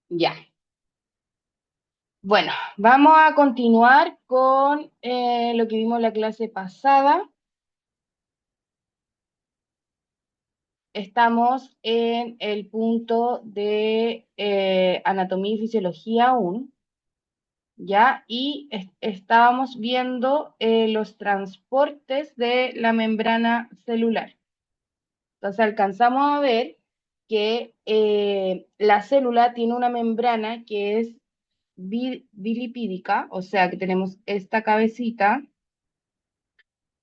Ya. Bueno, vamos a continuar con lo que vimos en la clase pasada. Estamos en el punto de anatomía y fisiología aún, ¿ya? Y estábamos viendo los transportes de la membrana celular. Entonces alcanzamos a ver que la célula tiene una membrana que es bilipídica, o sea que tenemos esta cabecita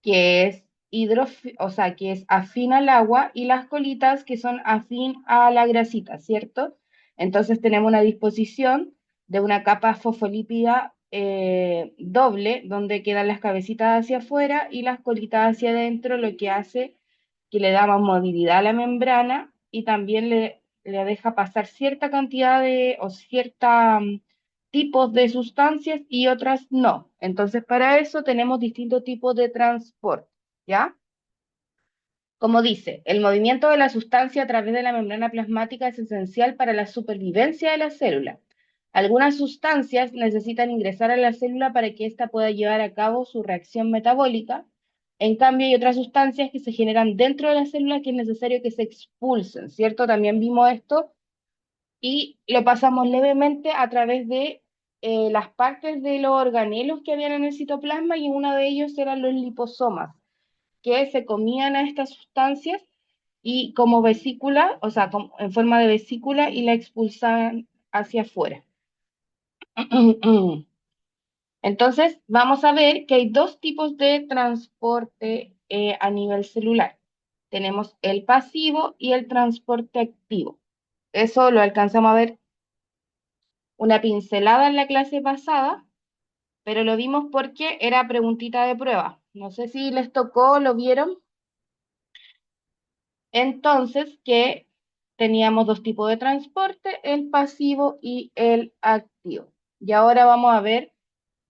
que es o sea, que es afín al agua, y las colitas que son afín a la grasita, ¿cierto? Entonces tenemos una disposición de una capa fosfolípida doble, donde quedan las cabecitas hacia afuera y las colitas hacia adentro, lo que hace que le da más movilidad a la membrana y también le deja pasar cierta cantidad de, o cierta tipos de sustancias y otras no. Entonces, para eso tenemos distintos tipos de transporte, ¿ya? Como dice, el movimiento de la sustancia a través de la membrana plasmática es esencial para la supervivencia de la célula. Algunas sustancias necesitan ingresar a la célula para que ésta pueda llevar a cabo su reacción metabólica. En cambio, hay otras sustancias que se generan dentro de la célula que es necesario que se expulsen, ¿cierto? También vimos esto y lo pasamos levemente a través de las partes de los organelos que habían en el citoplasma, y uno de ellos eran los liposomas, que se comían a estas sustancias y como vesícula, o sea, en forma de vesícula, y la expulsaban hacia afuera. Entonces, vamos a ver que hay dos tipos de transporte a nivel celular. Tenemos el pasivo y el transporte activo. Eso lo alcanzamos a ver una pincelada en la clase pasada, pero lo vimos porque era preguntita de prueba. No sé si les tocó, lo vieron. Entonces, que teníamos dos tipos de transporte, el pasivo y el activo. Y ahora vamos a ver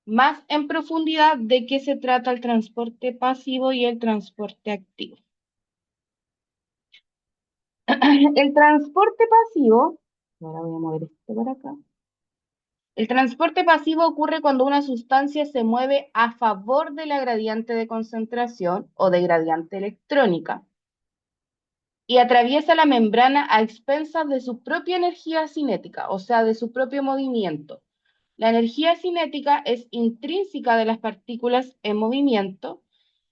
más en profundidad de qué se trata el transporte pasivo y el transporte activo. El transporte pasivo, ahora voy a mover esto para acá. El transporte pasivo ocurre cuando una sustancia se mueve a favor de la gradiente de concentración o de gradiente electrónica y atraviesa la membrana a expensas de su propia energía cinética, o sea, de su propio movimiento. La energía cinética es intrínseca de las partículas en movimiento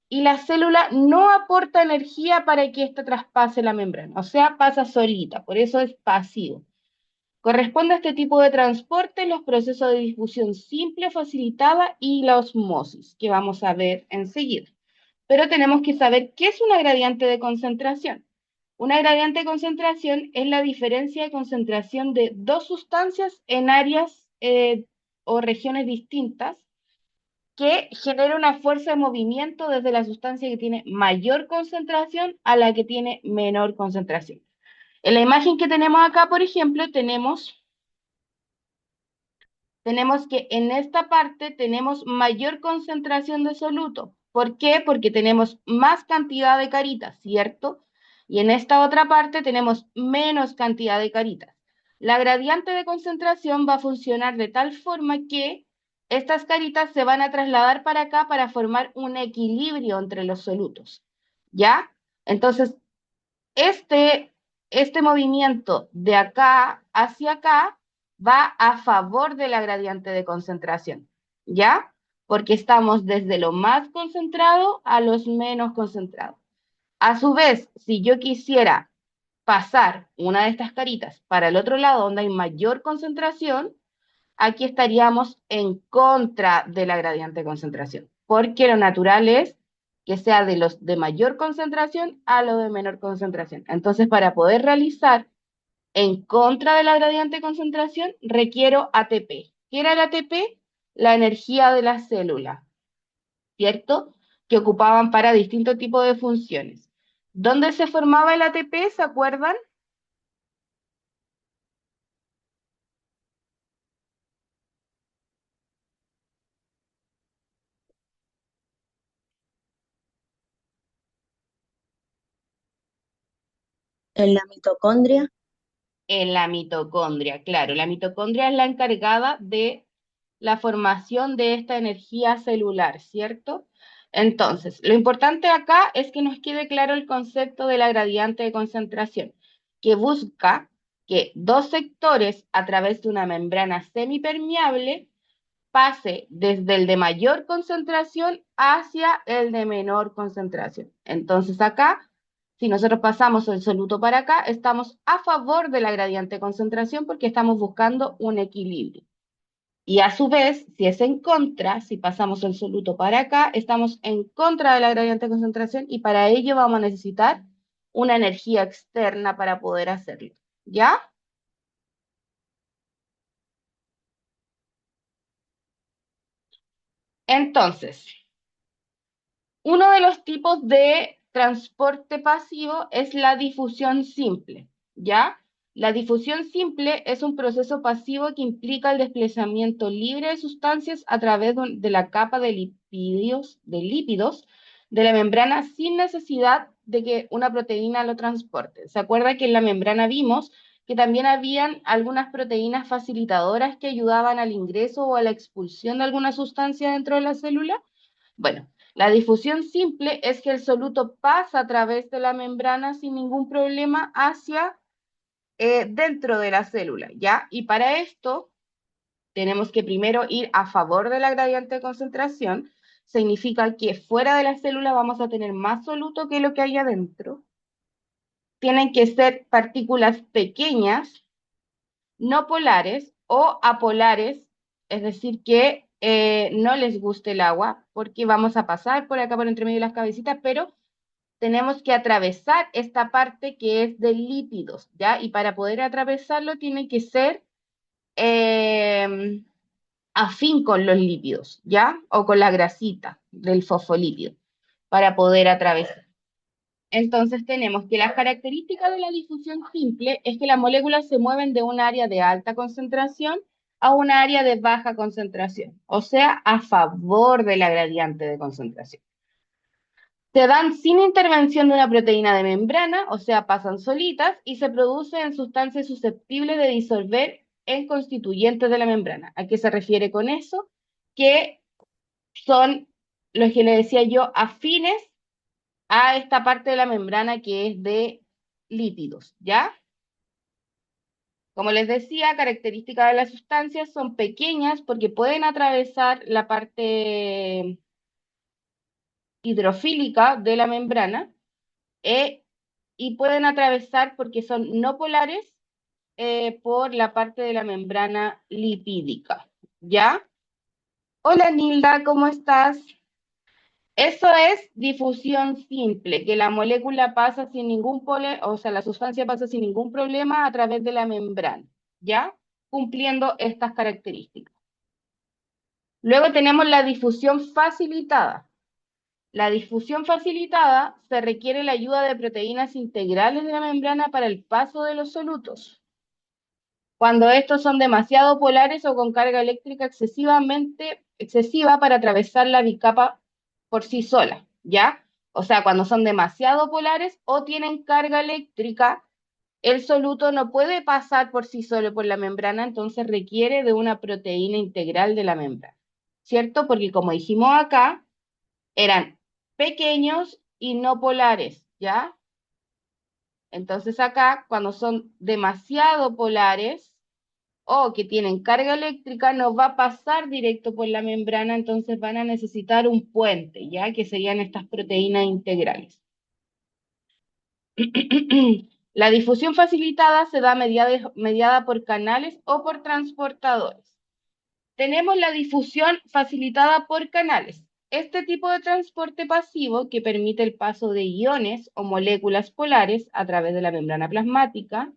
y la célula no aporta energía para que ésta traspase la membrana, o sea, pasa solita, por eso es pasivo. Corresponde a este tipo de transporte los procesos de difusión simple, facilitada y la osmosis, que vamos a ver enseguida. Pero tenemos que saber qué es una gradiente de concentración. Una gradiente de concentración es la diferencia de concentración de dos sustancias en áreas o regiones distintas que genera una fuerza de movimiento desde la sustancia que tiene mayor concentración a la que tiene menor concentración. En la imagen que tenemos acá, por ejemplo, tenemos que en esta parte tenemos mayor concentración de soluto. ¿Por qué? Porque tenemos más cantidad de caritas, ¿cierto? Y en esta otra parte tenemos menos cantidad de caritas. La gradiente de concentración va a funcionar de tal forma que estas caritas se van a trasladar para acá para formar un equilibrio entre los solutos, ¿ya? Entonces, este, este movimiento de acá hacia acá va a favor de la gradiente de concentración, ¿ya? Porque estamos desde lo más concentrado a los menos concentrados. A su vez, si yo quisiera pasar una de estas caritas para el otro lado donde hay mayor concentración, aquí estaríamos en contra de la gradiente de concentración, porque lo natural es que sea de los de mayor concentración a lo de menor concentración. Entonces, para poder realizar en contra de la gradiente de concentración, requiero ATP. ¿Qué era el ATP? La energía de la célula, ¿cierto? Que ocupaban para distintos tipos de funciones. ¿Dónde se formaba el ATP? ¿Se acuerdan? En la mitocondria. En la mitocondria, claro, la mitocondria es la encargada de la formación de esta energía celular, ¿cierto? Entonces, lo importante acá es que nos quede claro el concepto de la gradiente de concentración, que busca que dos sectores a través de una membrana semipermeable pase desde el de mayor concentración hacia el de menor concentración. Entonces acá, si nosotros pasamos el soluto para acá, estamos a favor de la gradiente de concentración porque estamos buscando un equilibrio. Y a su vez, si es en contra, si pasamos el soluto para acá, estamos en contra de la gradiente de concentración y para ello vamos a necesitar una energía externa para poder hacerlo. ¿Ya? Entonces, uno de los tipos de transporte pasivo es la difusión simple, ¿ya? La difusión simple es un proceso pasivo que implica el desplazamiento libre de sustancias a través de la capa de lípidos de la membrana sin necesidad de que una proteína lo transporte. ¿Se acuerda que en la membrana vimos que también habían algunas proteínas facilitadoras que ayudaban al ingreso o a la expulsión de alguna sustancia dentro de la célula? Bueno, la difusión simple es que el soluto pasa a través de la membrana sin ningún problema hacia dentro de la célula, ¿ya? Y para esto tenemos que primero ir a favor de la gradiente de concentración. Significa que fuera de la célula vamos a tener más soluto que lo que hay adentro. Tienen que ser partículas pequeñas, no polares o apolares, es decir, que no les guste el agua, porque vamos a pasar por acá por entre medio de las cabecitas, pero tenemos que atravesar esta parte que es de lípidos, ¿ya? Y para poder atravesarlo tiene que ser eh, afín con los lípidos, ¿ya? O con la grasita del fosfolípido, para poder atravesar. Entonces tenemos que las características de la difusión simple es que las moléculas se mueven de un área de alta concentración a un área de baja concentración, o sea, a favor de la gradiente de concentración. Se dan sin intervención de una proteína de membrana, o sea, pasan solitas y se producen en sustancias susceptibles de disolver en constituyentes de la membrana. ¿A qué se refiere con eso? Que son los que le decía yo afines a esta parte de la membrana que es de lípidos, ¿ya? Como les decía, características de las sustancias son pequeñas porque pueden atravesar la parte hidrofílica de la membrana eh, y pueden atravesar porque son no polares por la parte de la membrana lipídica, ¿ya? Hola Nilda, ¿cómo estás? Eso es difusión simple, que la molécula pasa sin ningún o sea, la sustancia pasa sin ningún problema a través de la membrana, ¿ya? Cumpliendo estas características. Luego tenemos la difusión facilitada. La difusión facilitada se requiere la ayuda de proteínas integrales de la membrana para el paso de los solutos. Cuando estos son demasiado polares o con carga eléctrica excesiva para atravesar la bicapa por sí sola, ¿ya? O sea, cuando son demasiado polares o tienen carga eléctrica, el soluto no puede pasar por sí solo por la membrana, entonces requiere de una proteína integral de la membrana, ¿cierto? Porque como dijimos acá, eran pequeños y no polares, ¿ya? Entonces acá, cuando son demasiado polares o que tienen carga eléctrica, no va a pasar directo por la membrana, entonces van a necesitar un puente, ¿ya? Que serían estas proteínas integrales. La difusión facilitada se da mediada por canales o por transportadores. Tenemos la difusión facilitada por canales. Este tipo de transporte pasivo que permite el paso de iones o moléculas polares a través de la membrana plasmática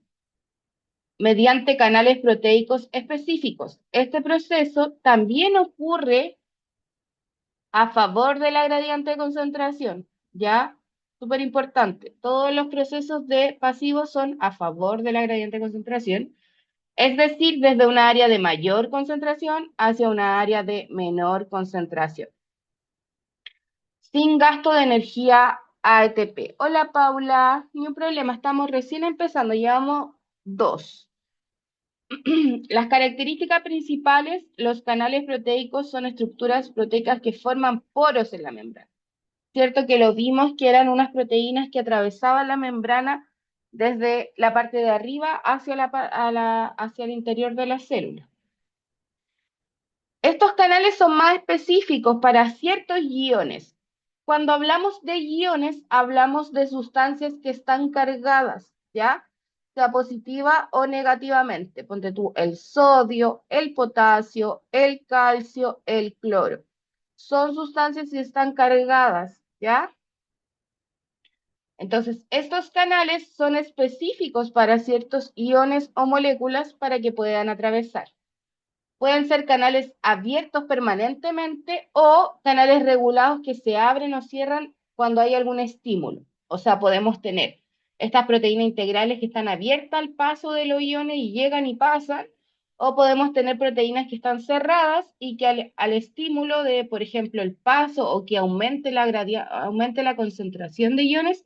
mediante canales proteicos específicos. Este proceso también ocurre a favor de la gradiente de concentración, ¿ya? Súper importante. Todos los procesos de pasivos son a favor de la gradiente de concentración, es decir, desde una área de mayor concentración hacia una área de menor concentración, sin gasto de energía ATP. Hola Paula, ni un problema, estamos recién empezando, llevamos Dos. Las características principales, los canales proteicos son estructuras proteicas que forman poros en la membrana. Cierto que lo vimos que eran unas proteínas que atravesaban la membrana desde la parte de arriba hacia, hacia el interior de la célula. Estos canales son más específicos para ciertos iones. Cuando hablamos de iones, hablamos de sustancias que están cargadas, ¿ya? Sea positiva o negativamente. Ponte tú el sodio, el potasio, el calcio, el cloro. Son sustancias que están cargadas, ¿ya? Entonces, estos canales son específicos para ciertos iones o moléculas para que puedan atravesar. Pueden ser canales abiertos permanentemente o canales regulados que se abren o cierran cuando hay algún estímulo. O sea, podemos tener estas proteínas integrales que están abiertas al paso de los iones y llegan y pasan, o podemos tener proteínas que están cerradas y que al estímulo de, por ejemplo, el paso o que aumente la concentración de iones,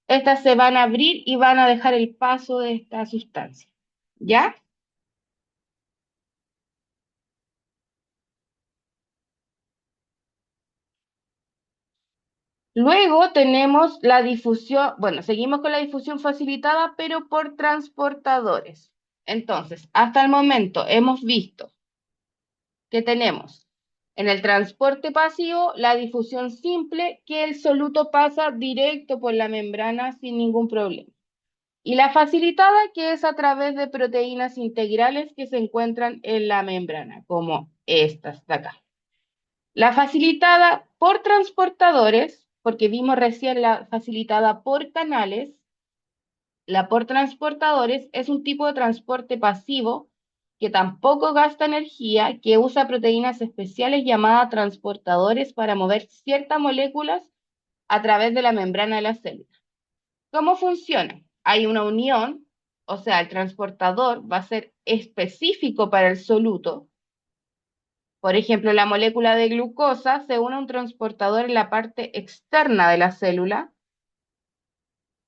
estas se van a abrir y van a dejar el paso de esta sustancia. ¿Ya? Luego tenemos la difusión, bueno, seguimos con la difusión facilitada, pero por transportadores. Entonces, hasta el momento hemos visto que tenemos en el transporte pasivo la difusión simple, que el soluto pasa directo por la membrana sin ningún problema. Y la facilitada, que es a través de proteínas integrales que se encuentran en la membrana, como estas de acá. La facilitada por transportadores, porque vimos recién la facilitada por canales, la por transportadores es un tipo de transporte pasivo que tampoco gasta energía, que usa proteínas especiales llamadas transportadores para mover ciertas moléculas a través de la membrana de la célula. ¿Cómo funciona? Hay una unión, o sea, el transportador va a ser específico para el soluto. Por ejemplo, la molécula de glucosa se une a un transportador en la parte externa de la célula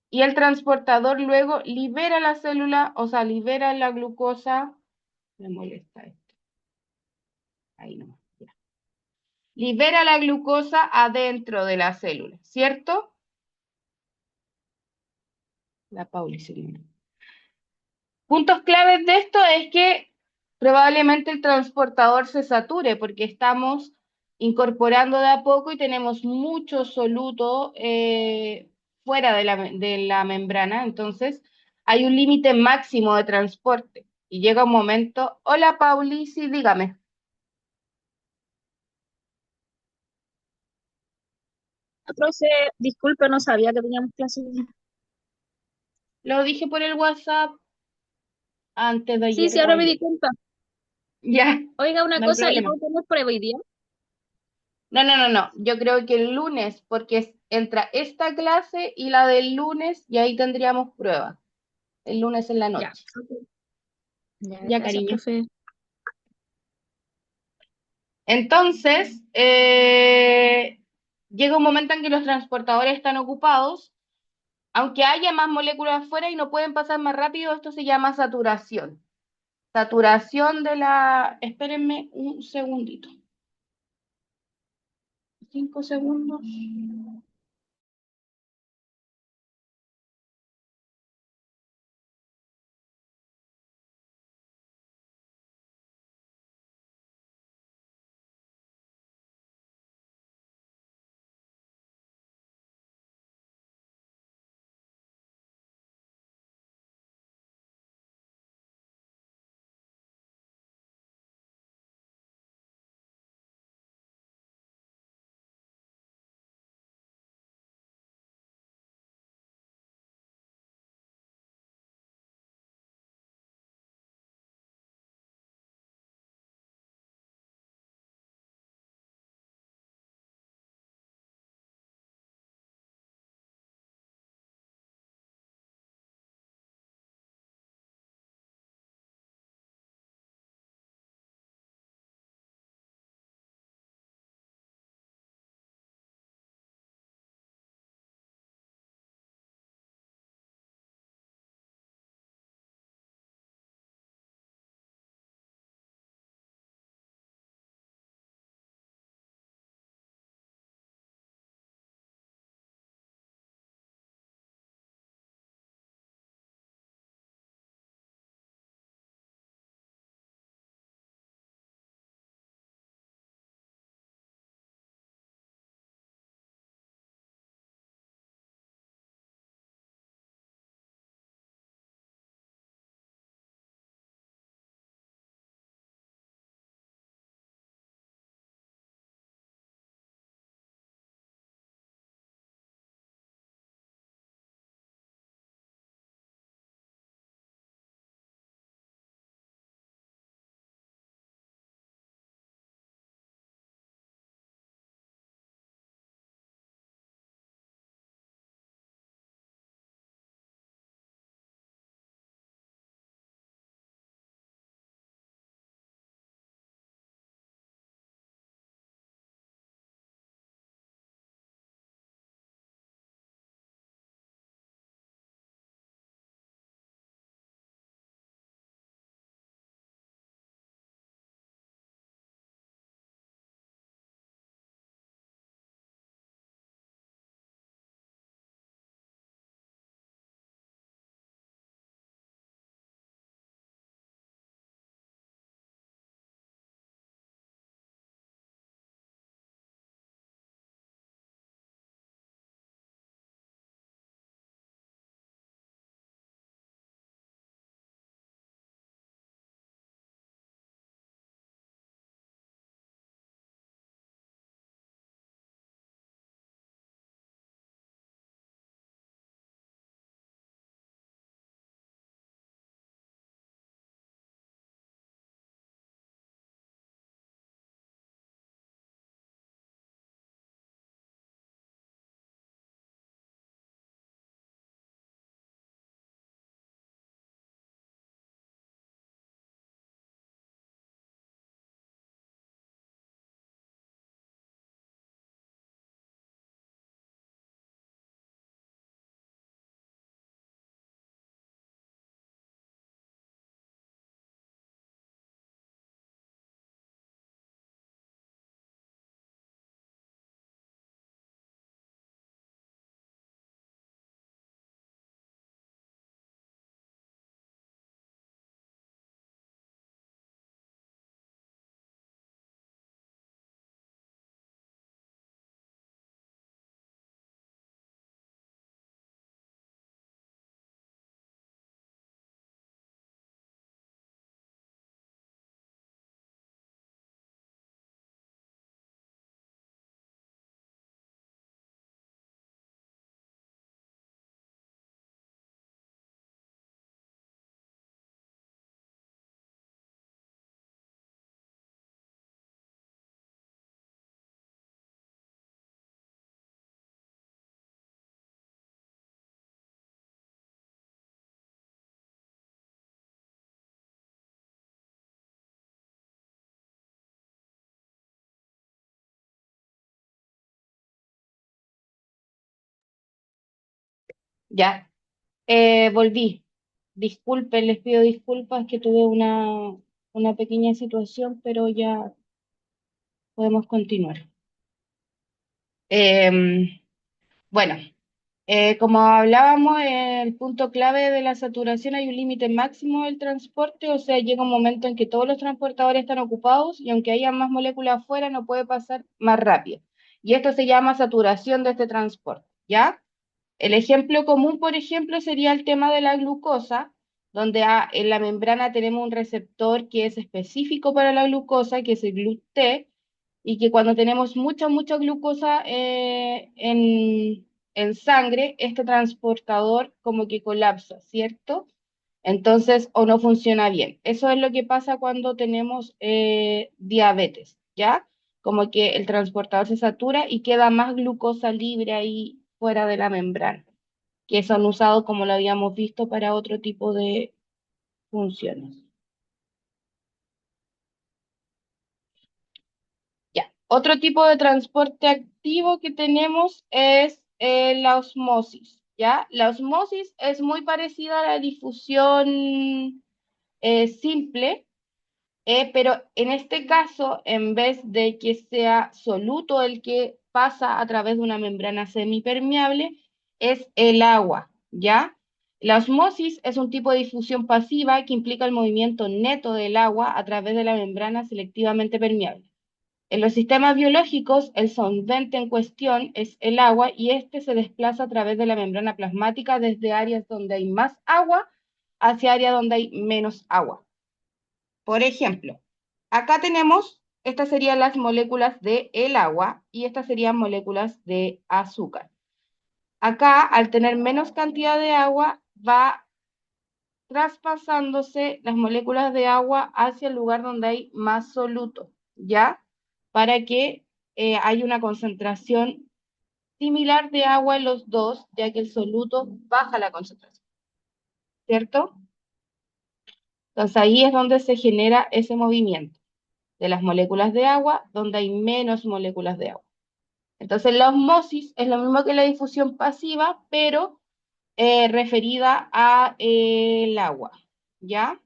y el transportador luego libera la célula, o sea, libera la glucosa. Me molesta esto. Ahí no. Ya. Libera la glucosa adentro de la célula, ¿cierto? La Pauli se libera. Puntos claves de esto es que probablemente el transportador se sature porque estamos incorporando de a poco y tenemos mucho soluto fuera de la membrana, entonces hay un límite máximo de transporte y llega un momento, hola Pauli, sí, dígame, Profe, disculpe, no sabía que teníamos clases. lo dije por el WhatsApp antes de Sí, ayer sí, o ahora me di ayer, cuenta. ya, Oiga, una no hay cosa, ¿y problema. no tenemos prueba hoy día? No, no, no, no. Yo creo que el lunes, porque entra esta clase y la del lunes, y ahí tendríamos prueba. El lunes en la Ya. noche. Ok. Ya, Ya, gracias, cariño. profe. Entonces, llega un momento en que los transportadores están ocupados, aunque haya más moléculas afuera y no pueden pasar más rápido, esto se llama saturación. Saturación de la... Espérenme un segundito. 5 segundos. Ya, volví. Disculpen, les pido disculpas que tuve una pequeña situación, pero ya podemos continuar. Em, bueno, como hablábamos, el punto clave de la saturación hay un límite máximo del transporte, o sea, llega un momento en que todos los transportadores están ocupados y aunque haya más moléculas afuera, no puede pasar más rápido. Y esto se llama saturación de este transporte, ¿ya? El ejemplo común, por ejemplo, sería el tema de la glucosa, donde en la membrana tenemos un receptor que es específico para la glucosa, que es el GLUT, y que cuando tenemos mucha glucosa en sangre, este transportador como que colapsa, ¿cierto? Entonces, o no funciona bien. Eso es lo que pasa cuando tenemos diabetes, ¿ya? Como que el transportador se satura y queda más glucosa libre ahí fuera de la membrana, que son usados, como lo habíamos visto, para otro tipo de funciones. Ya. Otro tipo de transporte activo que tenemos es la osmosis, ¿ya? La osmosis es muy parecida a la difusión simple, pero en este caso, en vez de que sea soluto el que pasa a través de una membrana semipermeable, es el agua, ¿ya? La osmosis es un tipo de difusión pasiva que implica el movimiento neto del agua a través de la membrana selectivamente permeable. En los sistemas biológicos, el solvente en cuestión es el agua y este se desplaza a través de la membrana plasmática desde áreas donde hay más agua hacia áreas donde hay menos agua. Por ejemplo, acá tenemos, estas serían las moléculas de el agua y estas serían moléculas de azúcar. Acá, al tener menos cantidad de agua, va traspasándose las moléculas de agua hacia el lugar donde hay más soluto, ¿ya? Para que haya una concentración similar de agua en los dos, ya que el soluto baja la concentración, ¿cierto? Entonces ahí es donde se genera ese movimiento de las moléculas de agua, donde hay menos moléculas de agua. Entonces la osmosis es lo mismo que la difusión pasiva, pero referida a el agua, ¿ya?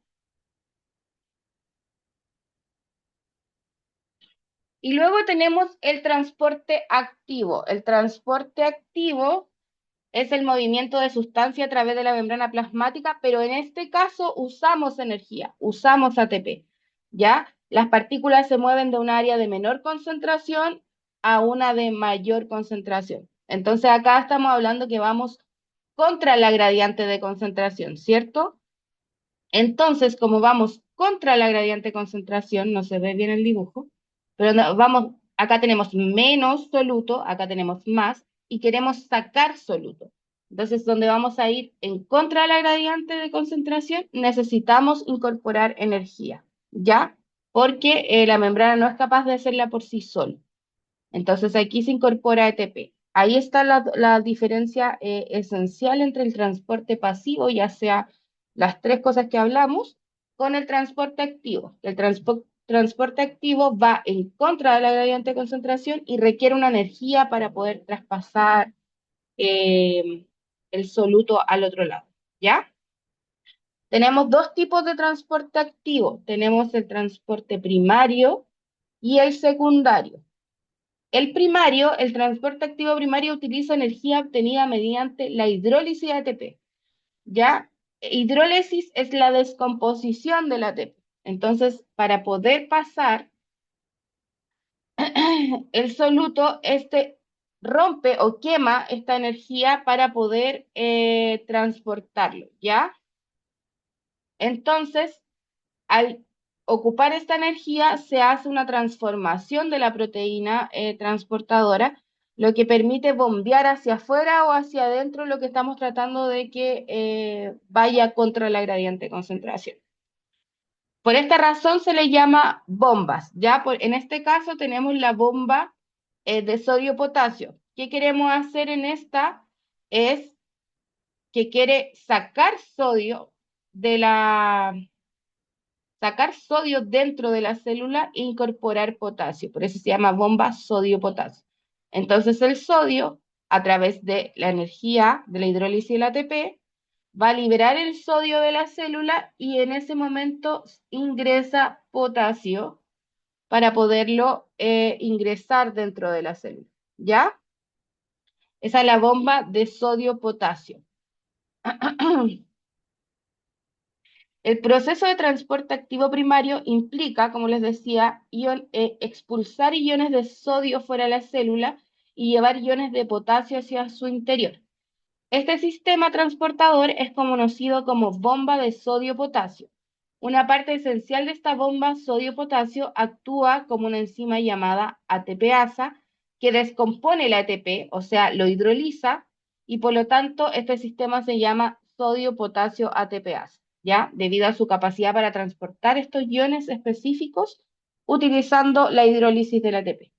Y luego tenemos el transporte activo. El transporte activo es el movimiento de sustancia a través de la membrana plasmática, pero en este caso usamos energía, usamos ATP, ¿ya? Las partículas se mueven de un área de menor concentración a una de mayor concentración. Entonces acá estamos hablando que vamos contra la gradiente de concentración, ¿cierto? Entonces, como vamos contra la gradiente de concentración, no se ve bien el dibujo, pero vamos, acá tenemos menos soluto, acá tenemos más, y queremos sacar soluto. Entonces, donde vamos a ir en contra de la gradiente de concentración, necesitamos incorporar energía, ¿ya? Porque la membrana no es capaz de hacerla por sí sola. Entonces aquí se incorpora ATP. Ahí está la diferencia esencial entre el transporte pasivo, ya sea las tres cosas que hablamos, con el transporte activo. El transporte activo va en contra de la gradiente de concentración y requiere una energía para poder traspasar eh, el soluto al otro lado. ¿Ya? Tenemos dos tipos de transporte activo. Tenemos el transporte primario y el secundario. El primario, el transporte activo primario utiliza energía obtenida mediante la hidrólisis de ATP. ¿Ya? Hidrólisis es la descomposición del ATP. Entonces, para poder pasar el soluto, este rompe o quema esta energía para poder transportarlo, ¿ya? Entonces, al ocupar esta energía, se hace una transformación de la proteína transportadora, lo que permite bombear hacia afuera o hacia adentro lo que estamos tratando de que vaya contra la gradiente de concentración. Por esta razón se le llama bombas, ¿ya? En este caso tenemos la bomba de sodio-potasio. ¿Qué queremos hacer en esta? Es que quiere de la, sacar sodio dentro de la célula e incorporar potasio. Por eso se llama bomba sodio-potasio. Entonces el sodio, a través de la energía de la hidrólisis del ATP, va a liberar el sodio de la célula y en ese momento ingresa potasio para poderlo ingresar dentro de la célula. ¿Ya? Esa es la bomba de sodio-potasio. El proceso de transporte activo primario implica, como les decía, expulsar iones de sodio fuera de la célula y llevar iones de potasio hacia su interior. Este sistema transportador es conocido como bomba de sodio-potasio. Una parte esencial de esta bomba sodio-potasio actúa como una enzima llamada ATPasa que descompone el ATP, o sea, lo hidroliza, y por lo tanto este sistema se llama sodio-potasio ATPasa, ¿ya? Debido a su capacidad para transportar estos iones específicos utilizando la hidrólisis del ATP.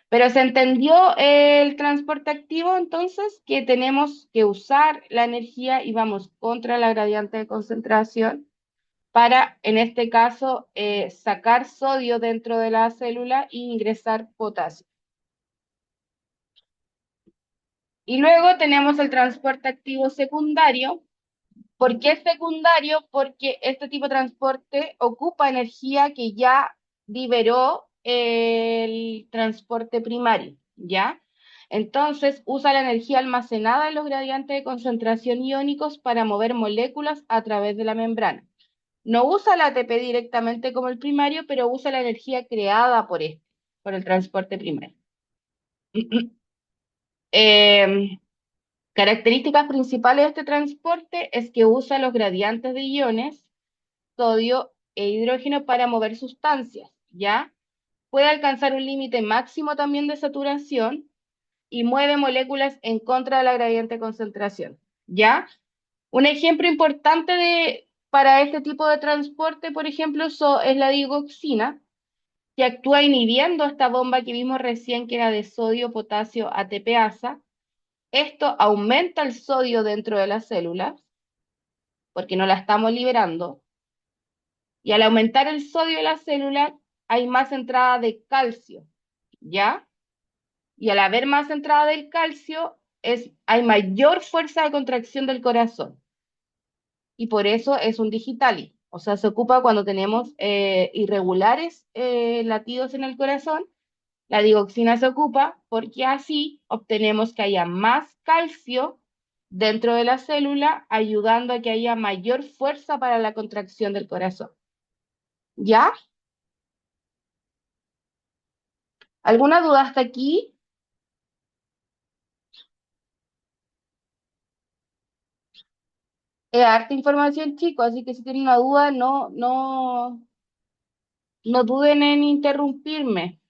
Pero se entendió el transporte activo, entonces, que tenemos que usar la energía y vamos contra la gradiente de concentración para, en este caso, sacar sodio dentro de la célula e ingresar potasio. Y luego tenemos el transporte activo secundario. ¿Por qué secundario? Porque este tipo de transporte ocupa energía que ya liberó el transporte primario, ¿ya? Entonces usa la energía almacenada en los gradientes de concentración iónicos para mover moléculas a través de la membrana. No usa la ATP directamente como el primario, pero usa la energía creada por el transporte primario. Em, Características principales de este transporte es que usa los gradientes de iones, sodio e hidrógeno para mover sustancias, ¿ya? Puede alcanzar un límite máximo también de saturación y mueve moléculas en contra de la gradiente de concentración, ¿ya? Un ejemplo importante para este tipo de transporte, por ejemplo, es la digoxina, que actúa inhibiendo esta bomba que vimos recién, que era de sodio, potasio, ATPasa. Esto aumenta el sodio dentro de las células, porque no la estamos liberando, y al aumentar el sodio de la célula hay más entrada de calcio, ¿ya? Y al haber más entrada del calcio, hay mayor fuerza de contracción del corazón, y por eso es un digitali. O sea, se ocupa cuando tenemos irregulares latidos en el corazón. La digoxina se ocupa porque así obtenemos que haya más calcio dentro de la célula, ayudando a que haya mayor fuerza para la contracción del corazón. ¿Ya? ¿Alguna duda hasta aquí? Es harta información, chicos, así que si tienen una duda, no duden en interrumpirme.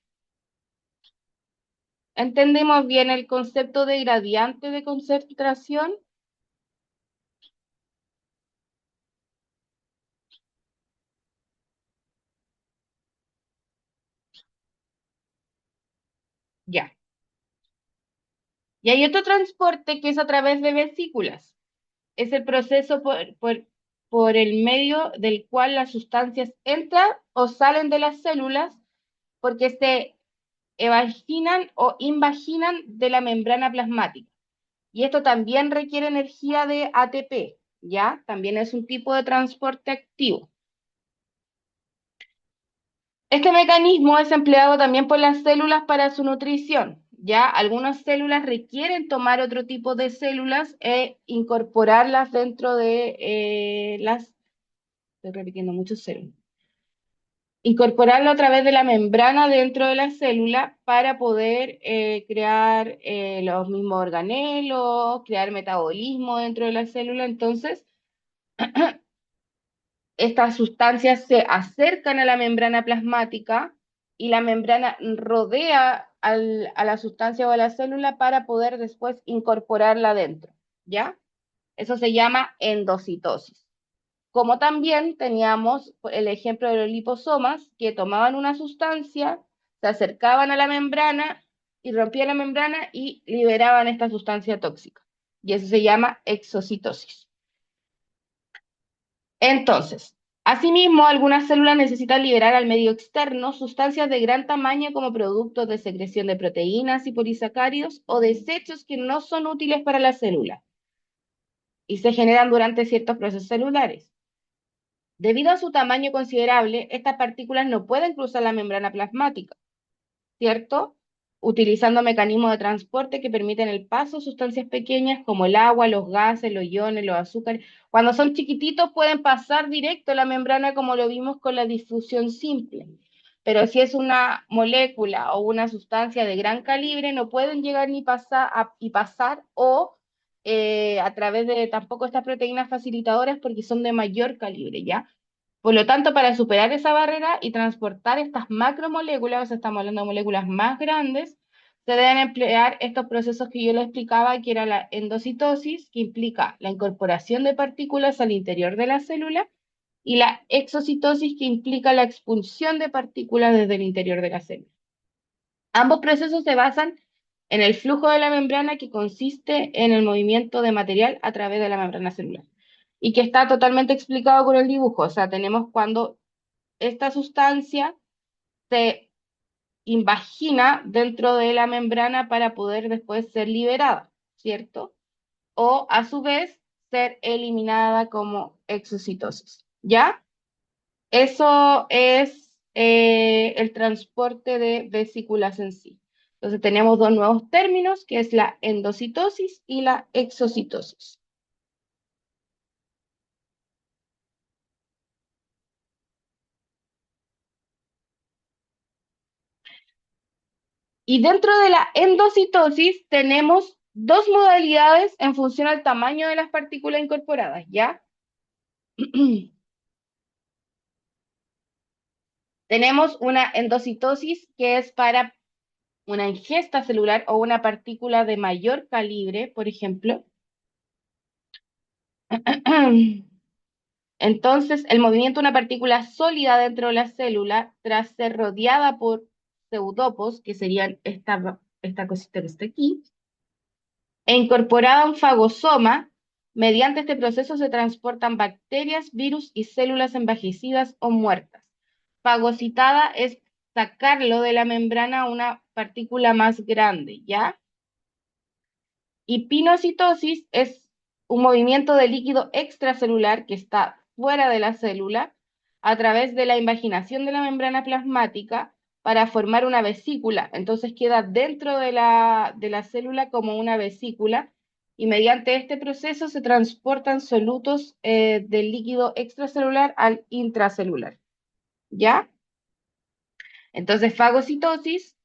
¿Entendemos bien el concepto de gradiente de concentración? Ya. Y hay otro transporte que es a través de vesículas. Es el proceso por el medio del cual las sustancias entran o salen de las células porque se evaginan o invaginan de la membrana plasmática. Y esto también requiere energía de ATP, ¿ya? También es un tipo de transporte activo. Este mecanismo es empleado también por las células para su nutrición, ¿ya? Algunas células requieren tomar otro tipo de células e incorporarlas dentro de estoy repitiendo muchos células. Incorporarlo a través de la membrana dentro de la célula para poder crear los mismos organelos, crear metabolismo dentro de la célula. Entonces, estas sustancias se acercan a la membrana plasmática y la membrana rodea a la sustancia o a la célula para poder después incorporarla dentro, ¿ya? Eso se llama endocitosis. Como también teníamos el ejemplo de los liposomas que tomaban una sustancia, se acercaban a la membrana y rompían la membrana y liberaban esta sustancia tóxica. Y eso se llama exocitosis. Entonces, Asimismo, algunas células necesitan liberar al medio externo sustancias de gran tamaño como productos de secreción de proteínas y polisacáridos o desechos que no son útiles para la célula y se generan durante ciertos procesos celulares. Debido a su tamaño considerable, estas partículas no pueden cruzar la membrana plasmática, ¿cierto? Utilizando mecanismos de transporte que permiten el paso de sustancias pequeñas como el agua, los gases, los iones, los azúcares. Cuando son chiquititos pueden pasar directo a la membrana como lo vimos con la difusión simple. Pero si es una molécula o una sustancia de gran calibre, no pueden llegar ni pasar, y pasar o a través de tampoco estas proteínas facilitadoras porque son de mayor calibre, ¿ya? Por lo tanto, para superar esa barrera y transportar estas macromoléculas, o sea, estamos hablando de moléculas más grandes, se deben emplear estos procesos que yo les explicaba, que era la endocitosis, que implica la incorporación de partículas al interior de la célula, y la exocitosis, que implica la expulsión de partículas desde el interior de la célula. Ambos procesos se basan en el flujo de la membrana, que consiste en el movimiento de material a través de la membrana celular y que está totalmente explicado con el dibujo. O sea, tenemos cuando esta sustancia se invagina dentro de la membrana para poder después ser liberada, ¿cierto? O a su vez ser eliminada como exocitosis, ¿ya? Eso es el transporte de vesículas en sí. Entonces tenemos dos nuevos términos, que es la endocitosis y la exocitosis. Y dentro de la endocitosis tenemos dos modalidades en función al tamaño de las partículas incorporadas, ¿ya? Tenemos una endocitosis que es para una ingesta celular o una partícula de mayor calibre, por ejemplo. Entonces, el movimiento de una partícula sólida dentro de la célula, tras ser rodeada por pseudopos, que serían esta cosita que está aquí, e incorporada a un fagosoma, mediante este proceso se transportan bacterias, virus y células envejecidas o muertas. Fagocitada es sacarlo de la membrana a una partícula más grande, ¿ya? Y pinocitosis es un movimiento de líquido extracelular que está fuera de la célula a través de la invaginación de la membrana plasmática para formar una vesícula. Entonces queda dentro de la célula como una vesícula y mediante este proceso se transportan solutos del líquido extracelular al intracelular. ¿Ya? Entonces, fagocitosis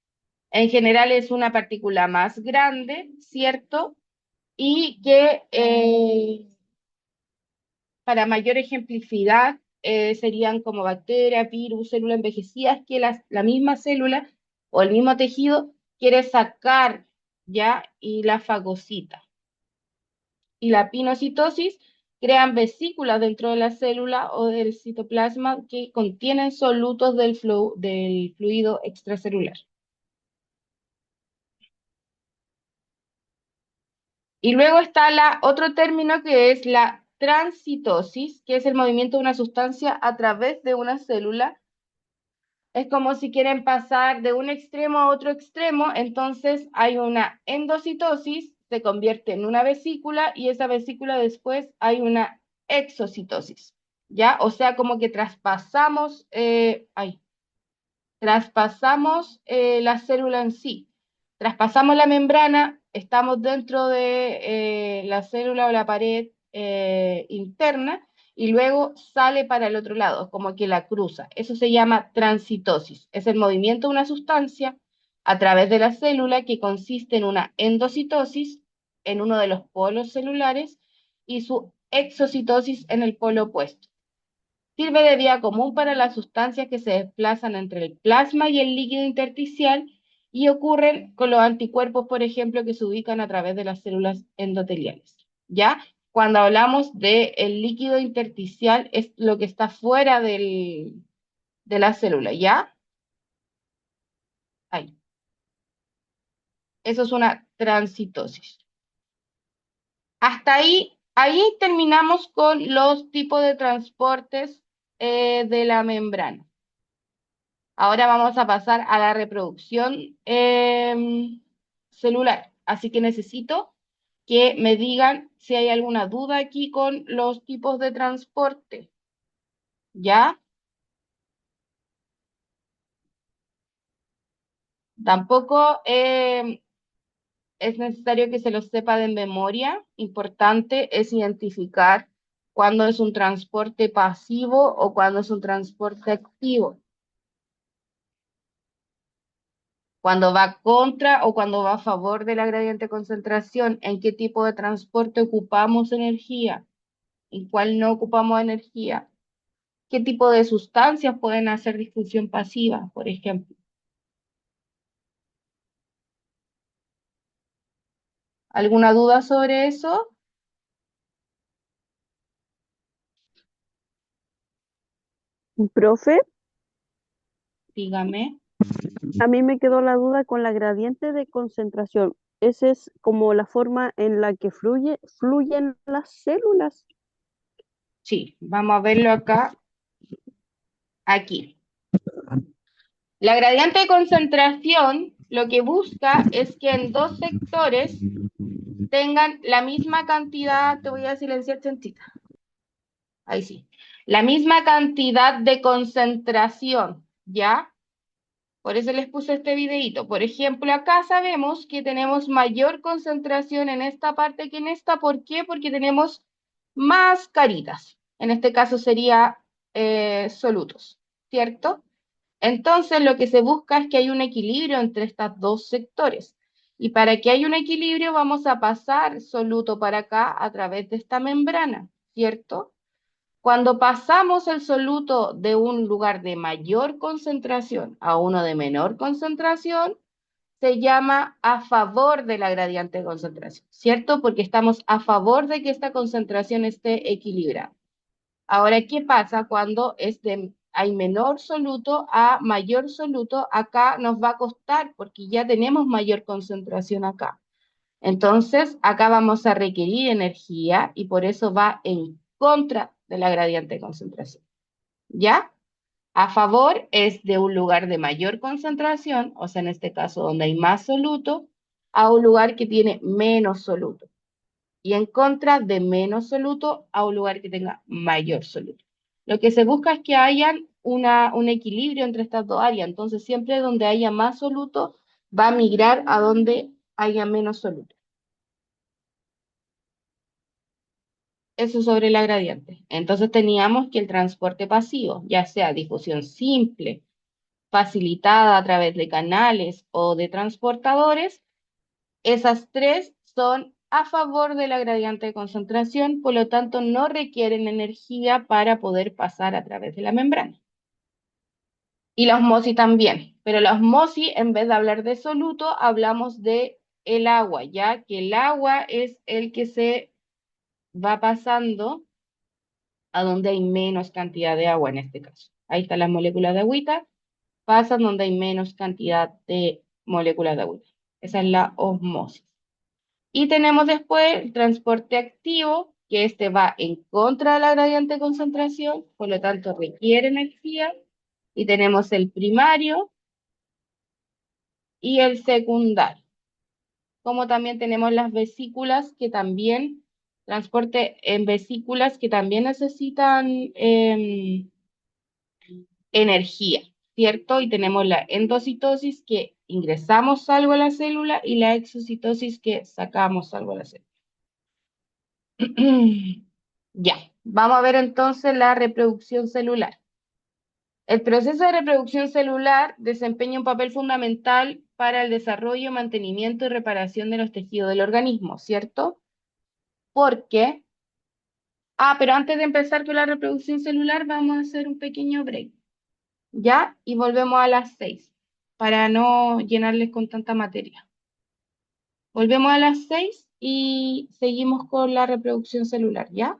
en general es una partícula más grande, ¿cierto? Y que para mayor ejemplicidad serían como bacterias, virus, células envejecidas que la misma célula o el mismo tejido quiere sacar, ¿ya? Y la fagocita. Y la pinocitosis crean vesículas dentro de la célula o del citoplasma que contienen solutos del fluido extracelular. Y luego está otro término que es la transitosis, que es el movimiento de una sustancia a través de una célula. Es como si quieren pasar de un extremo a otro extremo, entonces hay una endocitosis, se convierte en una vesícula y esa vesícula después hay una exocitosis, ¿ya? O sea, como que traspasamos la célula en sí. Traspasamos la membrana, estamos dentro de la célula o la pared interna y luego sale para el otro lado, como que la cruza. Eso se llama transitosis. Es el movimiento de una sustancia a través de la célula que consiste en una endocitosis en uno de los polos celulares y su exocitosis en el polo opuesto. Sirve de vía común para las sustancias que se desplazan entre el plasma y el líquido intersticial y ocurren con los anticuerpos, por ejemplo, que se ubican a través de las células endoteliales. ¿Ya? Cuando hablamos del líquido intersticial es lo que está fuera de la célula, ¿ya? Ahí. Eso es una transitosis. Hasta ahí terminamos con los tipos de transportes de la membrana. Ahora vamos a pasar a la reproducción celular. Así que necesito que me digan si hay alguna duda aquí con los tipos de transporte. ¿Ya? Tampoco es necesario que se lo sepa de memoria. Importante es identificar cuándo es un transporte pasivo o cuándo es un transporte activo. Cuando va contra o cuando va a favor de la gradiente de concentración, en qué tipo de transporte ocupamos energía, en cuál no ocupamos energía, qué tipo de sustancias pueden hacer difusión pasiva, por ejemplo. ¿Alguna duda sobre eso? Profe, Dígame. a mí me quedó la duda con la gradiente de concentración. ¿Esa es como la forma en la que fluyen las células? Sí, vamos a verlo acá, aquí. La gradiente de concentración lo que busca es que en dos sectores tengan la misma cantidad, te voy a silenciar tantito. Ahí sí. La misma cantidad de concentración, ¿ya? Por eso les puse este videito. Por ejemplo, acá sabemos que tenemos mayor concentración en esta parte que en esta. ¿Por qué? Porque tenemos más caritas. En este caso sería solutos, ¿cierto? Entonces, lo que se busca es que haya un equilibrio entre estos dos sectores. Y para que haya un equilibrio, vamos a pasar soluto para acá a través de esta membrana, ¿cierto? Cuando pasamos el soluto de un lugar de mayor concentración a uno de menor concentración, se llama a favor de la gradiente de concentración, ¿cierto? Porque estamos a favor de que esta concentración esté equilibrada. Ahora, ¿qué pasa cuando hay menor soluto a mayor soluto? Acá nos va a costar porque ya tenemos mayor concentración acá. Entonces, acá vamos a requerir energía y por eso va en contra de la gradiente de concentración. ¿Ya? A favor es de un lugar de mayor concentración, o sea, en este caso donde hay más soluto, a un lugar que tiene menos soluto. Y en contra de menos soluto a un lugar que tenga mayor soluto. Lo que se busca es que haya un equilibrio entre estas dos áreas. Entonces, siempre donde haya más soluto, va a migrar a donde haya menos soluto. Eso sobre la gradiente. Entonces teníamos que el transporte pasivo, ya sea difusión simple, facilitada a través de canales o de transportadores, esas tres son a favor de la gradiente de concentración, por lo tanto no requieren energía para poder pasar a través de la membrana. Y la osmosis también, pero la osmosis, en vez de hablar de soluto, hablamos de el agua, ya que el agua es el que se va pasando a donde hay menos cantidad de agua en este caso. Ahí están las moléculas de agüita, pasan donde hay menos cantidad de moléculas de agüita. Esa es la osmosis. Y tenemos después el transporte activo, que este va en contra de la gradiente de concentración, por lo tanto requiere energía. Y tenemos el primario y el secundario. Como también tenemos las vesículas que también, transporte en vesículas que también necesitan energía, ¿cierto? Y tenemos la endocitosis que ingresamos algo a la célula y la exocitosis que sacamos algo a la célula. Ya, vamos a ver entonces la reproducción celular. El proceso de reproducción celular desempeña un papel fundamental para el desarrollo, mantenimiento y reparación de los tejidos del organismo, ¿cierto? Porque, pero antes de empezar con la reproducción celular, vamos a hacer un pequeño break. ¿Ya? Y volvemos a las 6 para no llenarles con tanta materia. Volvemos a las 6 y seguimos con la reproducción celular, ¿ya?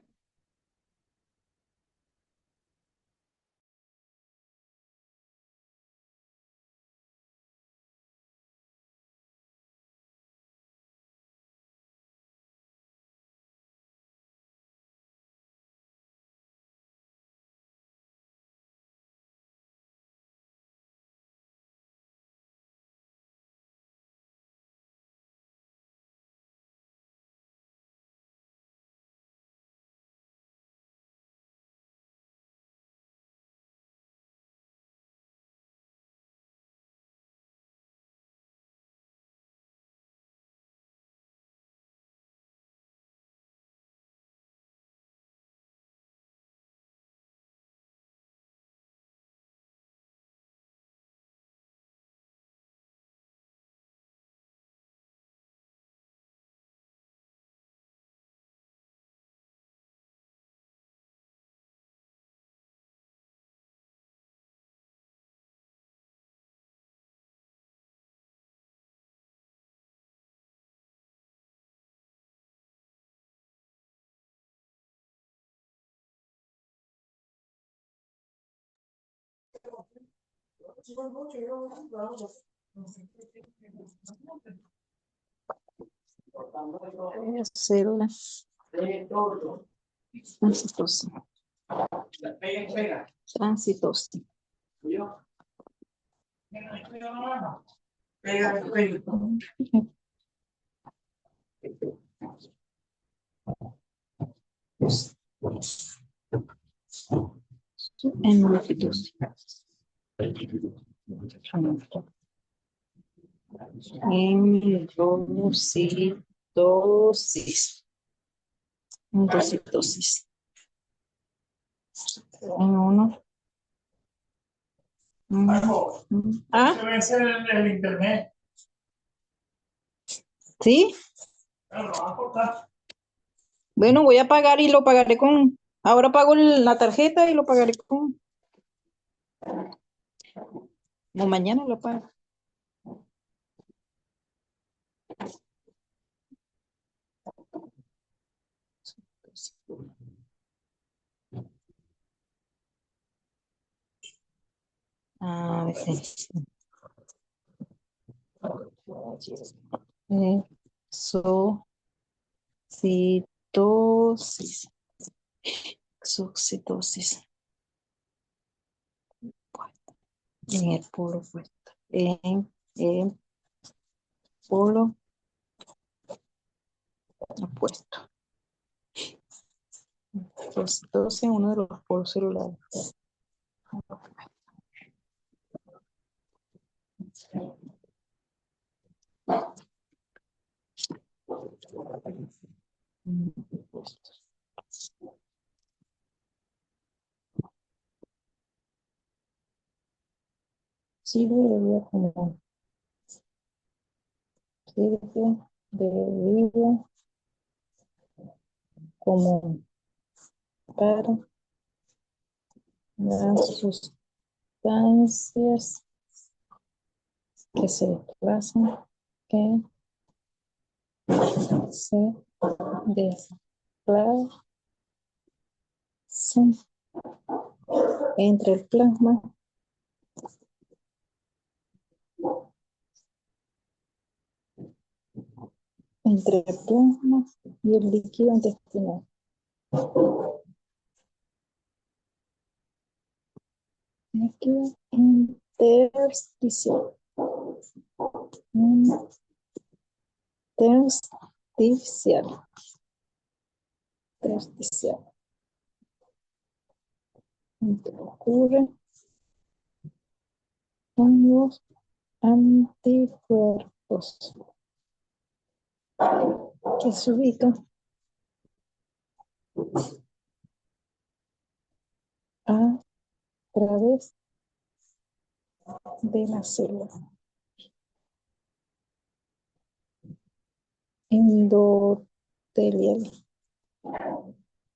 Células transitosa. Transitosa. Endocitosis. Endocitosis. En uno. ¿Ah? Se ve el internet. ¿Sí? Claro, lo va a cortar. Bueno, voy a pagar y lo pagaré con... Ahora pago la tarjeta y lo pagaré con... No, mañana lo pago. Ah, sí. Exocitosis. Exocitosis. En el polo opuesto. En el polo opuesto. Exocitosis en uno de los polos celulares. Sirve de vida común. Sirve de vida común para las sustancias que se desplazan, que se desplazan entre el plasma y el líquido intestinal. Líquido intersticial. Intersticial. Intersticial. Ocurre en los anticuerpos que se ubican a través de la célula endotelial.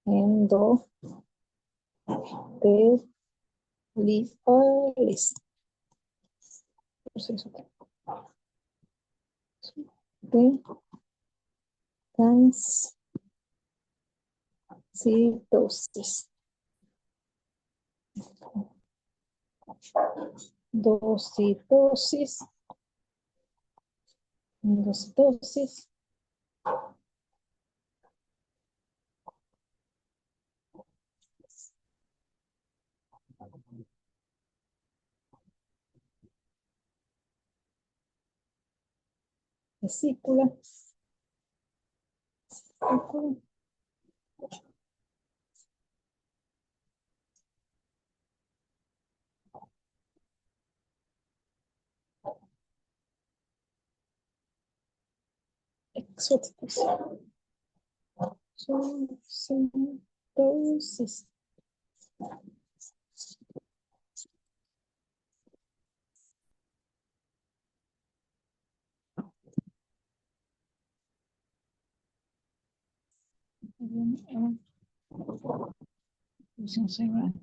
Endoteliales. Proceso de transcitosis. Endocitosis. Endocitosis. Vesícula. Vesícula. Exóticos. Exocitosis. Función cerebral.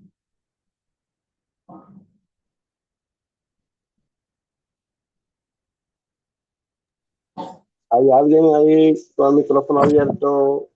¿Hay alguien ahí con el micrófono abierto?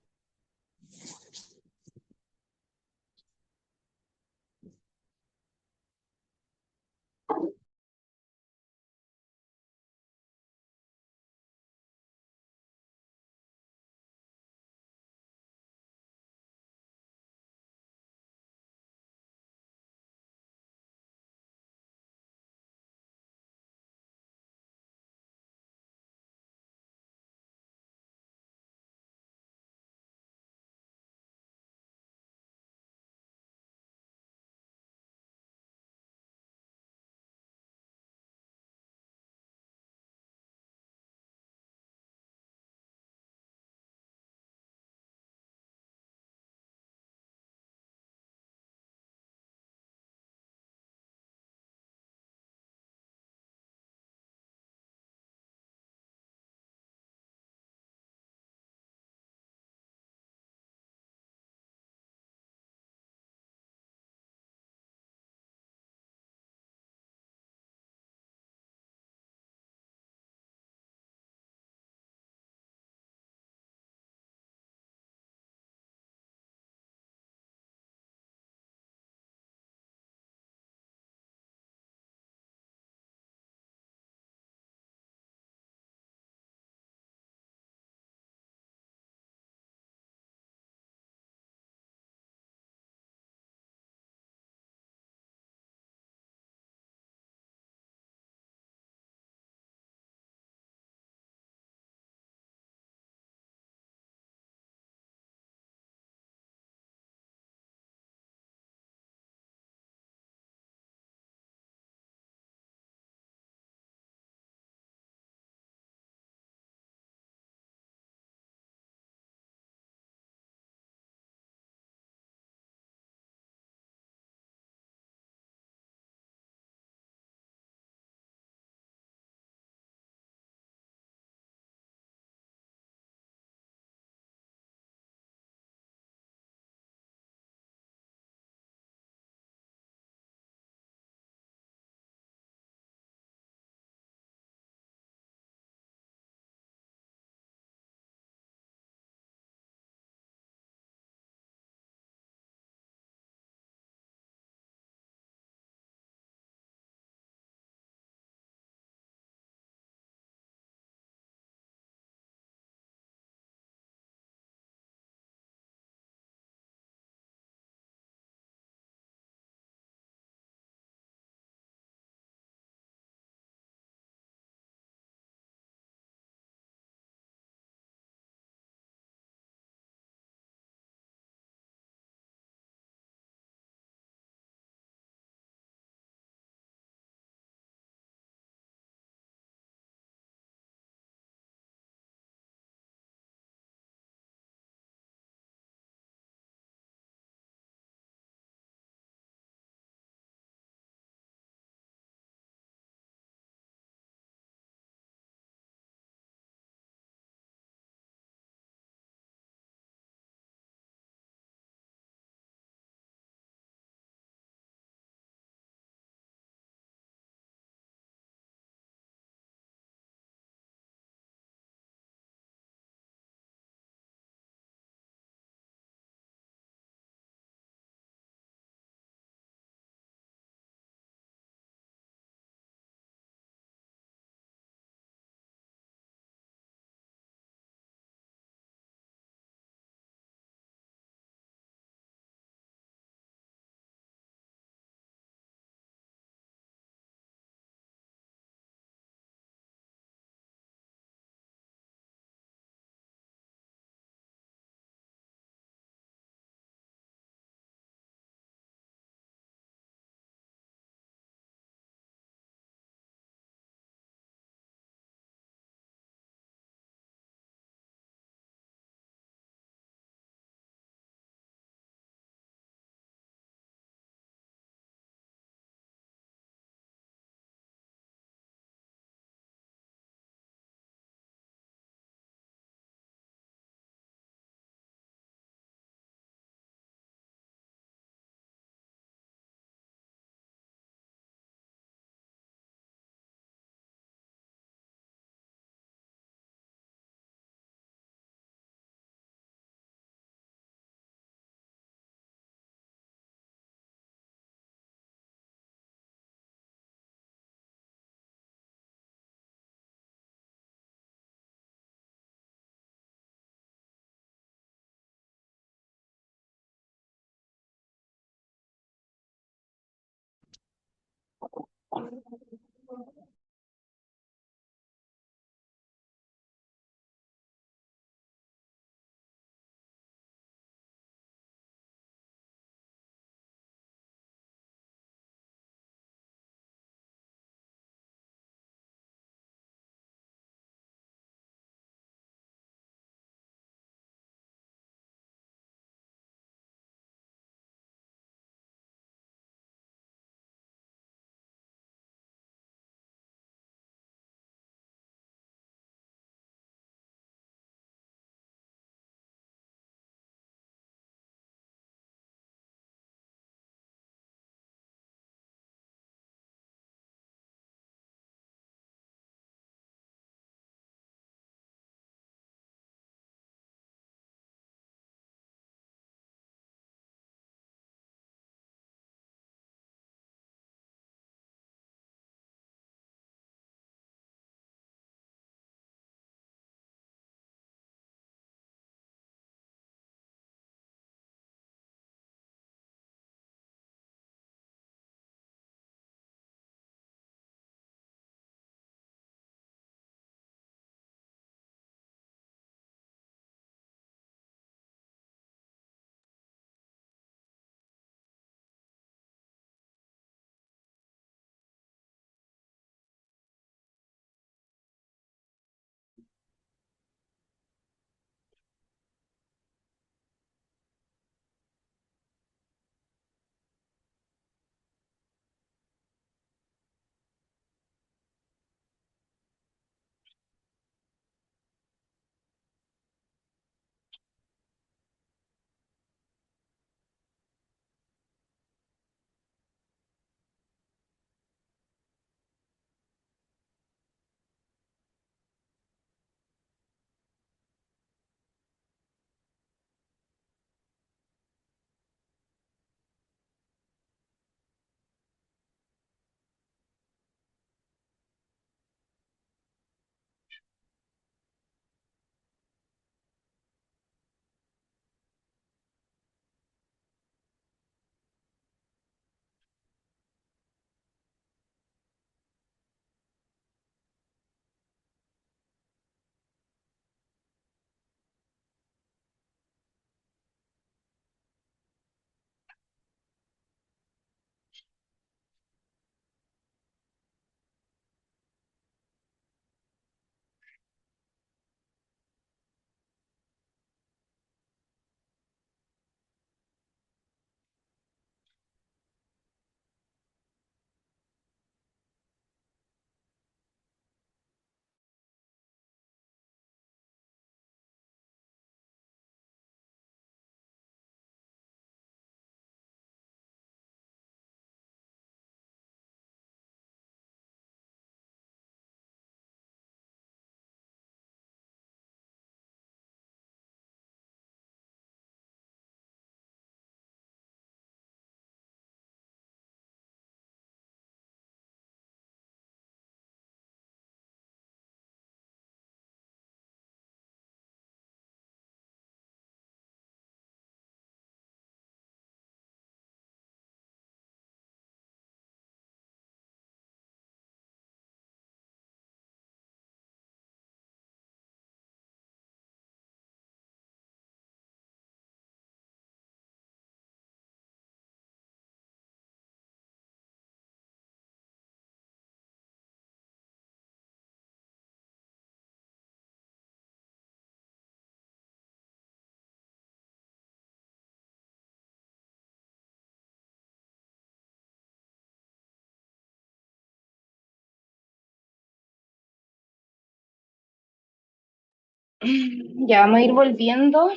Ya vamos a ir volviendo.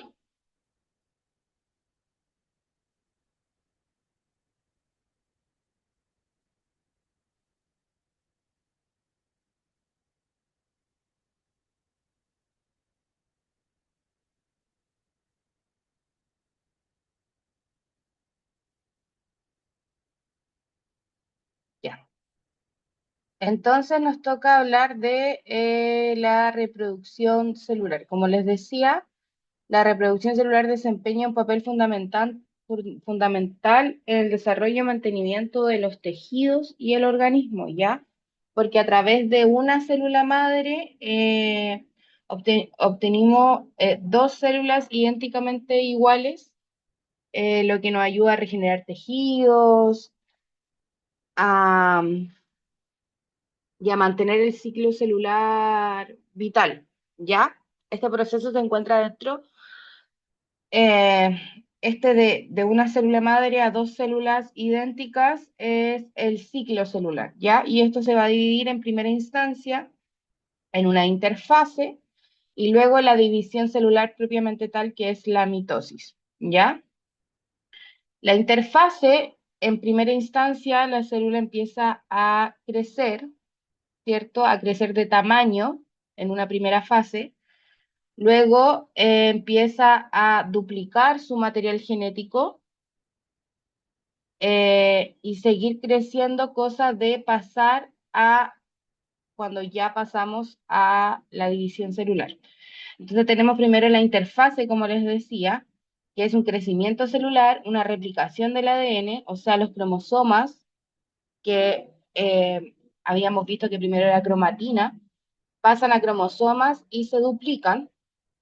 Ya. Entonces nos toca hablar de la reproducción celular. Como les decía, la reproducción celular desempeña un papel fundamental en el desarrollo y mantenimiento de los tejidos y el organismo, ¿ya? Porque a través de una célula madre obtenimos dos células idénticamente iguales, lo que nos ayuda a regenerar tejidos, a, y a mantener el ciclo celular vital, ¿ya? Este proceso se encuentra dentro de una célula madre a dos células idénticas es el ciclo celular, ¿ya? Y esto se va a dividir en primera instancia en una interfase y luego la división celular propiamente tal que es la mitosis, ¿ya? La interfase, en primera instancia, la célula empieza a crecer, ¿cierto? A crecer de tamaño en una primera fase. Luego empieza a duplicar su material genético y seguir creciendo, cosa de pasar a cuando ya pasamos a la división celular. Entonces tenemos primero la interfase, como les decía, que es un crecimiento celular, una replicación del ADN, o sea, los cromosomas que habíamos visto que primero era cromatina, pasan a cromosomas y se duplican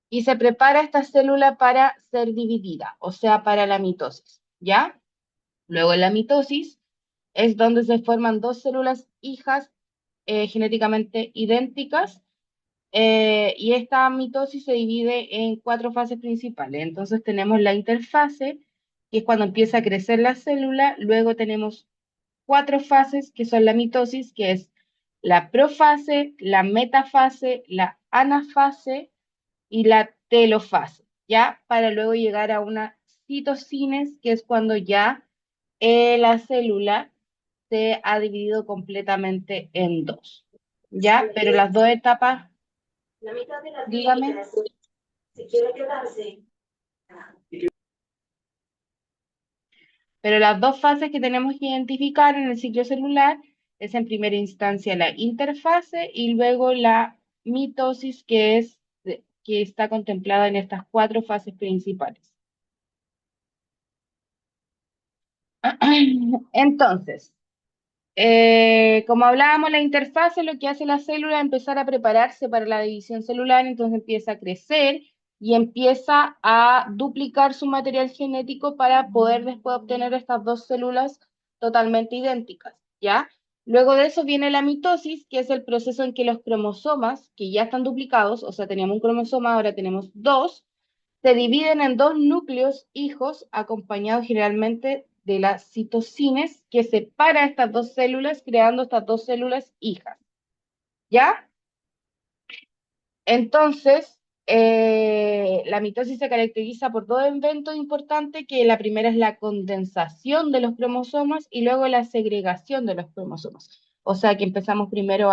y se prepara esta célula para ser dividida, o sea, para la mitosis, ¿ya? Luego en la mitosis es donde se forman dos células hijas genéticamente idénticas y esta mitosis se divide en cuatro fases principales. Entonces tenemos la interfase, que es cuando empieza a crecer la célula, luego tenemos cuatro fases que son la mitosis, que es la profase, la metafase, la anafase y la telofase, ¿ya? Para luego llegar a una citocines, que es cuando ya la célula se ha dividido completamente en dos, ¿ya? Pero las dos etapas, La mitad de las dígame, críticas, si quiere quedarse. pero las dos fases que tenemos que identificar en el ciclo celular es en primera instancia la interfase y luego la mitosis, que está contemplada en estas cuatro fases principales. Entonces, como hablábamos, la interfase lo que hace la célula es empezar a prepararse para la división celular, entonces empieza a crecer y empieza a duplicar su material genético para poder después obtener estas dos células totalmente idénticas, ¿ya? Luego de eso viene la mitosis, que es el proceso en que los cromosomas, que ya están duplicados, o sea, teníamos un cromosoma, ahora tenemos dos, se dividen en dos núcleos hijos, acompañados generalmente de las citocines, que separa estas dos células, creando estas dos células hijas. ¿Ya? Entonces, la mitosis se caracteriza por dos eventos importantes, que la primera es la condensación de los cromosomas y luego la segregación de los cromosomas. O sea que empezamos primero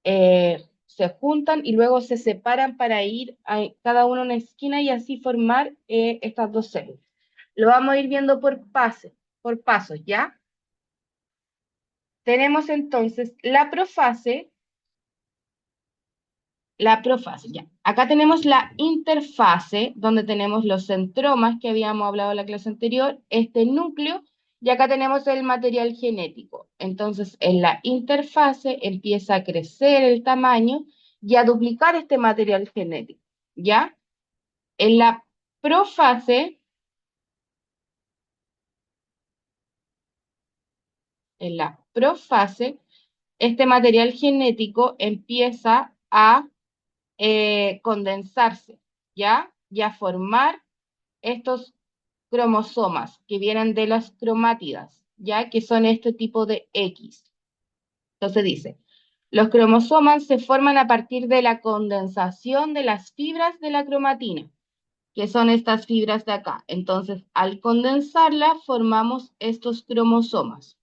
se juntan y luego se separan para ir a cada uno a una esquina y así formar estas dos células. Lo vamos a ir viendo por pasos, ¿ya? Tenemos entonces la profase, ya. Acá tenemos la interfase, donde tenemos los centromas que habíamos hablado en la clase anterior, este núcleo, y acá tenemos el material genético. Entonces, en la interfase empieza a crecer el tamaño y a duplicar este material genético, ¿ya? En la profase, en la profase, este material genético empieza a condensarse, ¿ya? Y a formar estos cromosomas que vienen de las cromátidas, ¿ya? Que son este tipo de X. Entonces dice, Los cromosomas se forman a partir de la condensación de las fibras de la cromatina, que son estas fibras de acá. Entonces, al condensarla, formamos estos cromosomas.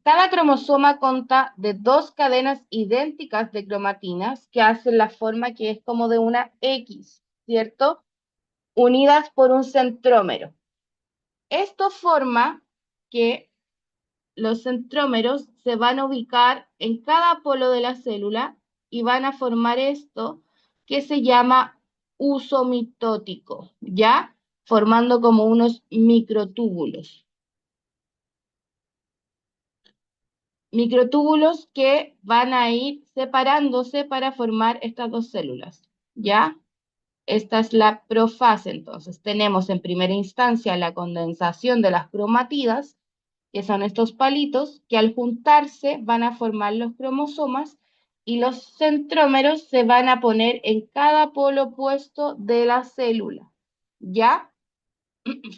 Cada cromosoma consta de 2 cadenas idénticas de cromatinas que hacen la forma que es como de una X, ¿cierto? Unidas por un centrómero. Esto forma que los centrómeros se van a ubicar en cada polo de la célula y van a formar esto que se llama uso mitótico, ¿ya? Formando como unos microtúbulos. Microtúbulos que van a ir separándose para formar estas dos células, ¿ya? Esta es la profase, entonces. Tenemos en primera instancia la condensación de las cromatidas, que son estos palitos, que al juntarse van a formar los cromosomas y los centrómeros se van a poner en cada polo opuesto de la célula, ¿ya?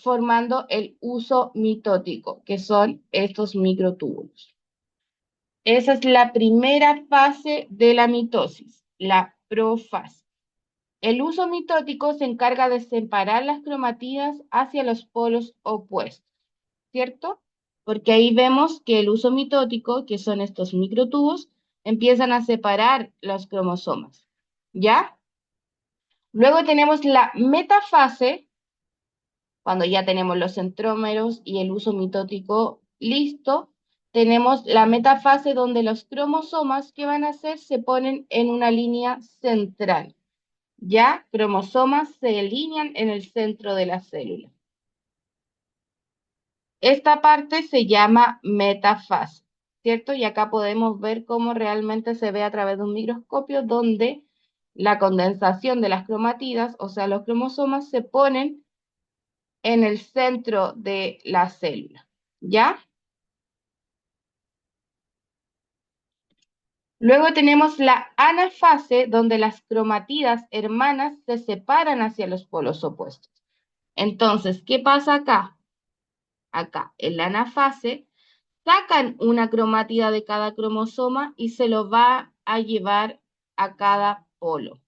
Formando el uso mitótico, que son estos microtúbulos. Esa es la primera fase de la mitosis, la profase. El uso mitótico se encarga de separar las cromatidas hacia los polos opuestos, ¿cierto? Porque ahí vemos que el uso mitótico, que son estos microtubos, empiezan a separar los cromosomas, ¿ya? Luego tenemos la metafase, cuando ya tenemos los centrómeros y el uso mitótico listo, tenemos la metafase donde los cromosomas, ¿qué van a hacer? Se ponen en una línea central. Ya cromosomas se alinean en el centro de la célula. Esta parte se llama metafase, ¿cierto? Y acá podemos ver cómo realmente se ve a través de un microscopio donde la condensación de las cromatidas, o sea, los cromosomas, se ponen en el centro de la célula, ¿ya? Luego tenemos la anafase, donde las cromatidas hermanas se separan hacia los polos opuestos. Entonces, ¿qué pasa acá? Acá, en la anafase, sacan una cromátida de cada cromosoma y se lo va a llevar a cada polo.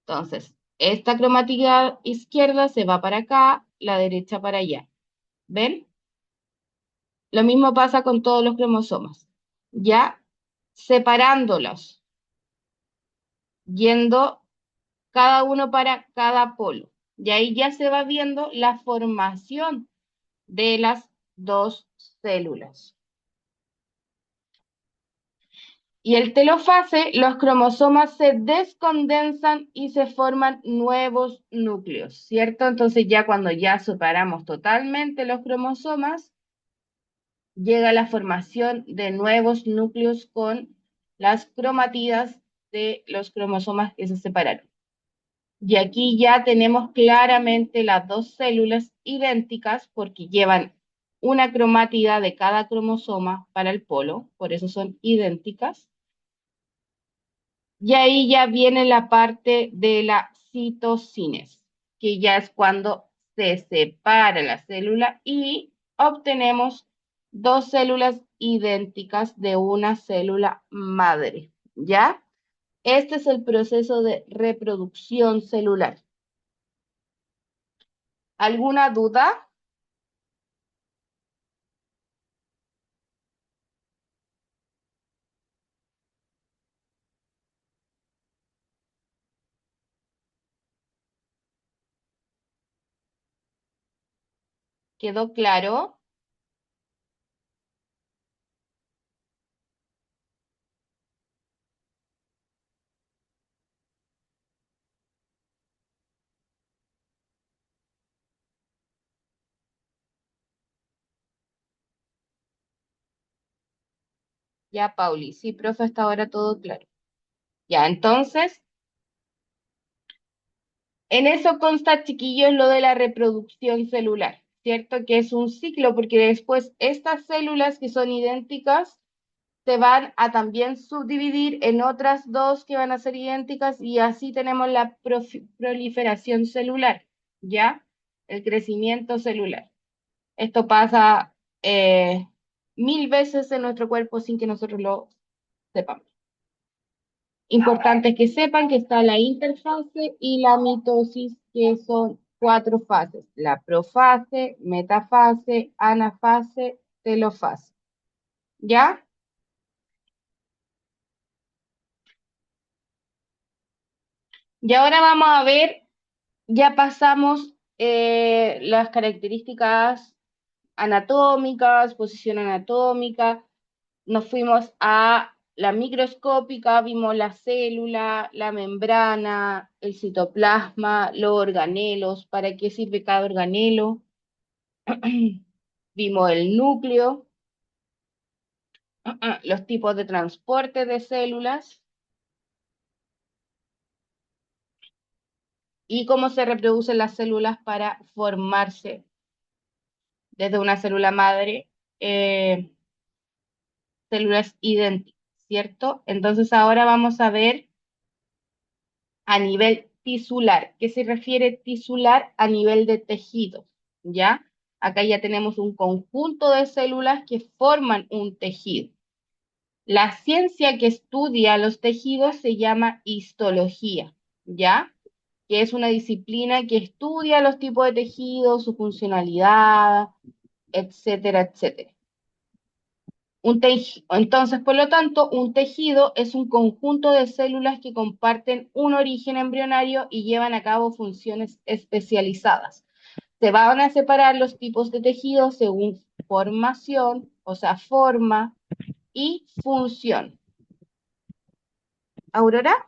Entonces, esta cromátida izquierda se va para acá, la derecha para allá. ¿Ven? Lo mismo pasa con todos los cromosomas. Ya separándolos, yendo cada uno para cada polo. Y ahí ya se va viendo la formación de las dos células. Y el telofase, los cromosomas se descondensan y se forman nuevos núcleos, ¿cierto? Entonces ya cuando ya separamos totalmente los cromosomas, llega la formación de nuevos núcleos con las cromatidas de los cromosomas que se separaron. Y aquí ya tenemos claramente las dos células idénticas porque llevan una cromátida de cada cromosoma para el polo, por eso son idénticas. Y ahí ya viene la parte de la citocines, que ya es cuando se separa la célula y obtenemos dos células idénticas de una célula madre, ¿ya? Este es el proceso de reproducción celular. ¿Alguna duda? ¿Quedó claro? Ya, Pauli. Sí, profe, hasta ahora todo claro. Ya, entonces, en eso consta, chiquillos, lo de la reproducción celular, ¿cierto? Que es un ciclo, porque después estas células que son idénticas se van a también subdividir en otras dos que van a ser idénticas y así tenemos la proliferación celular, ¿ya? El crecimiento celular. Esto pasa 1000 veces en nuestro cuerpo sin que nosotros lo sepamos. Importante que sepan que está la interfase y la mitosis, que son 4 fases: la profase, metafase, anafase, telofase. ¿Ya? Y ahora vamos a ver, ya pasamos las características anatómicas, posición anatómica, nos fuimos a la microscópica, vimos la célula, la membrana, el citoplasma, los organelos, para qué sirve cada organelo. Vimos el núcleo, los tipos de transporte de células y cómo se reproducen las células para formarse desde una célula madre, células idénticas, ¿cierto? Entonces ahora vamos a ver a nivel tisular. ¿Qué se refiere tisular? A nivel de tejido, ¿ya? Acá ya tenemos un conjunto de células que forman un tejido. La ciencia que estudia los tejidos se llama histología, ¿ya? Que es una disciplina que estudia los tipos de tejidos, su funcionalidad, etcétera, etcétera. Entonces, por lo tanto, un tejido es un conjunto de células que comparten un origen embrionario y llevan a cabo funciones especializadas. Se van a separar los tipos de tejidos según formación, o sea, forma y función. ¿Aurora?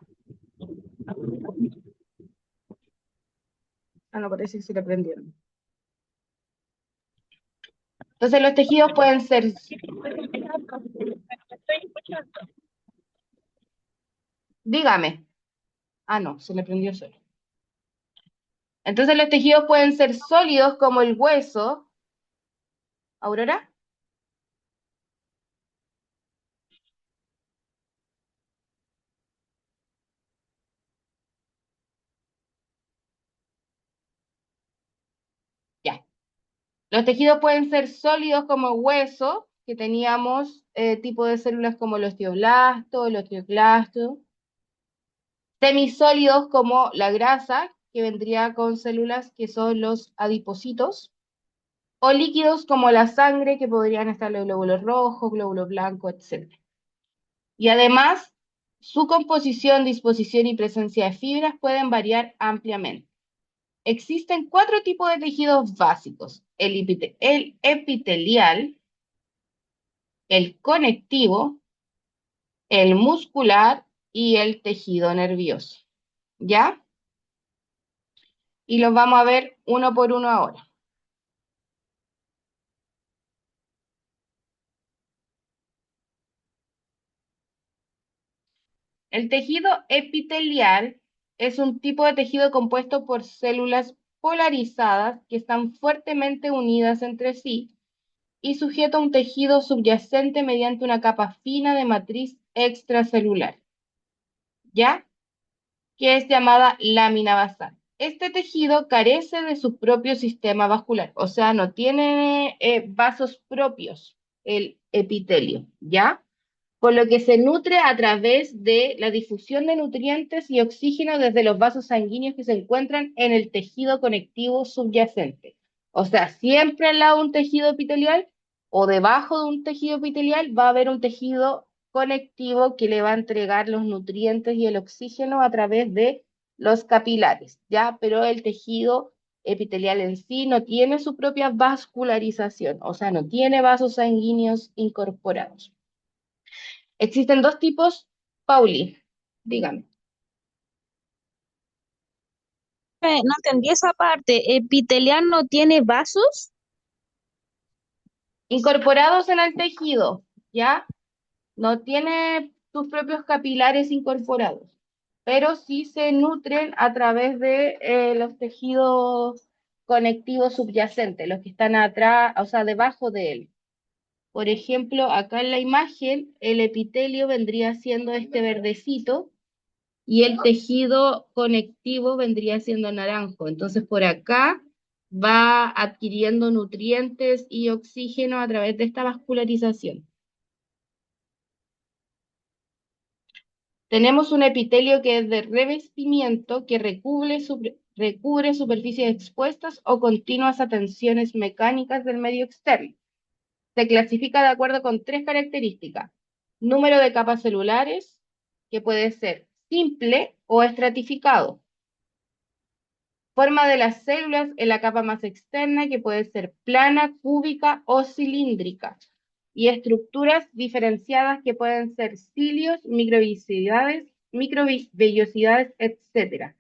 Ah, no, parece que se le prendieron. Entonces, los tejidos pueden ser... Dígame. Ah, no, se le prendió solo. Entonces, los tejidos pueden ser sólidos como el hueso. ¿Aurora? Ya. Los tejidos pueden ser sólidos como hueso, que teníamos tipo de células como los osteoblastos, los osteoclastos. Semisólidos como la grasa, que vendría con células que son los adipocitos. O líquidos como la sangre, que podrían estar los glóbulos rojos, glóbulos blancos, etc. Y además, su composición, disposición y presencia de fibras pueden variar ampliamente. Existen 4 tipos de tejidos básicos: el epitelial, el conectivo, el muscular y el tejido nervioso. ¿Ya? Y los vamos a ver uno por uno ahora. El tejido epitelial es un tipo de tejido compuesto por células polarizadas que están fuertemente unidas entre sí y sujeto a un tejido subyacente mediante una capa fina de matriz extracelular, ¿ya? Que es llamada lámina basal. Este tejido carece de su propio sistema vascular, o sea, no tiene vasos propios, el epitelio, ¿ya? Por lo que se nutre a través de la difusión de nutrientes y oxígeno desde los vasos sanguíneos que se encuentran en el tejido conectivo subyacente. O sea, siempre al lado de un tejido epitelial o debajo de un tejido epitelial va a haber un tejido conectivo que le va a entregar los nutrientes y el oxígeno a través de los capilares, ¿ya? Pero el tejido epitelial en sí no tiene su propia vascularización, o sea, no tiene vasos sanguíneos incorporados. Existen 2 tipos, Pauli, dígame. No entendí esa parte. ¿Epitelial no tiene vasos? Incorporados en el tejido, ¿ya? No tiene sus propios capilares incorporados, pero sí se nutren a través de los tejidos conectivos subyacentes, los que están atrás, o sea, debajo de él. Por ejemplo, acá en la imagen, el epitelio vendría siendo este verdecito y el tejido conectivo vendría siendo naranjo. Entonces, por acá va adquiriendo nutrientes y oxígeno a través de esta vascularización. Tenemos un epitelio que es de revestimiento que recubre superficies expuestas o continuas a tensiones mecánicas del medio externo. Se clasifica de acuerdo con tres características. Número de capas celulares, que puede ser simple o estratificado. Forma de las células en la capa más externa, que puede ser plana, cúbica o cilíndrica. Y estructuras diferenciadas que pueden ser cilios, microvellosidades, etc.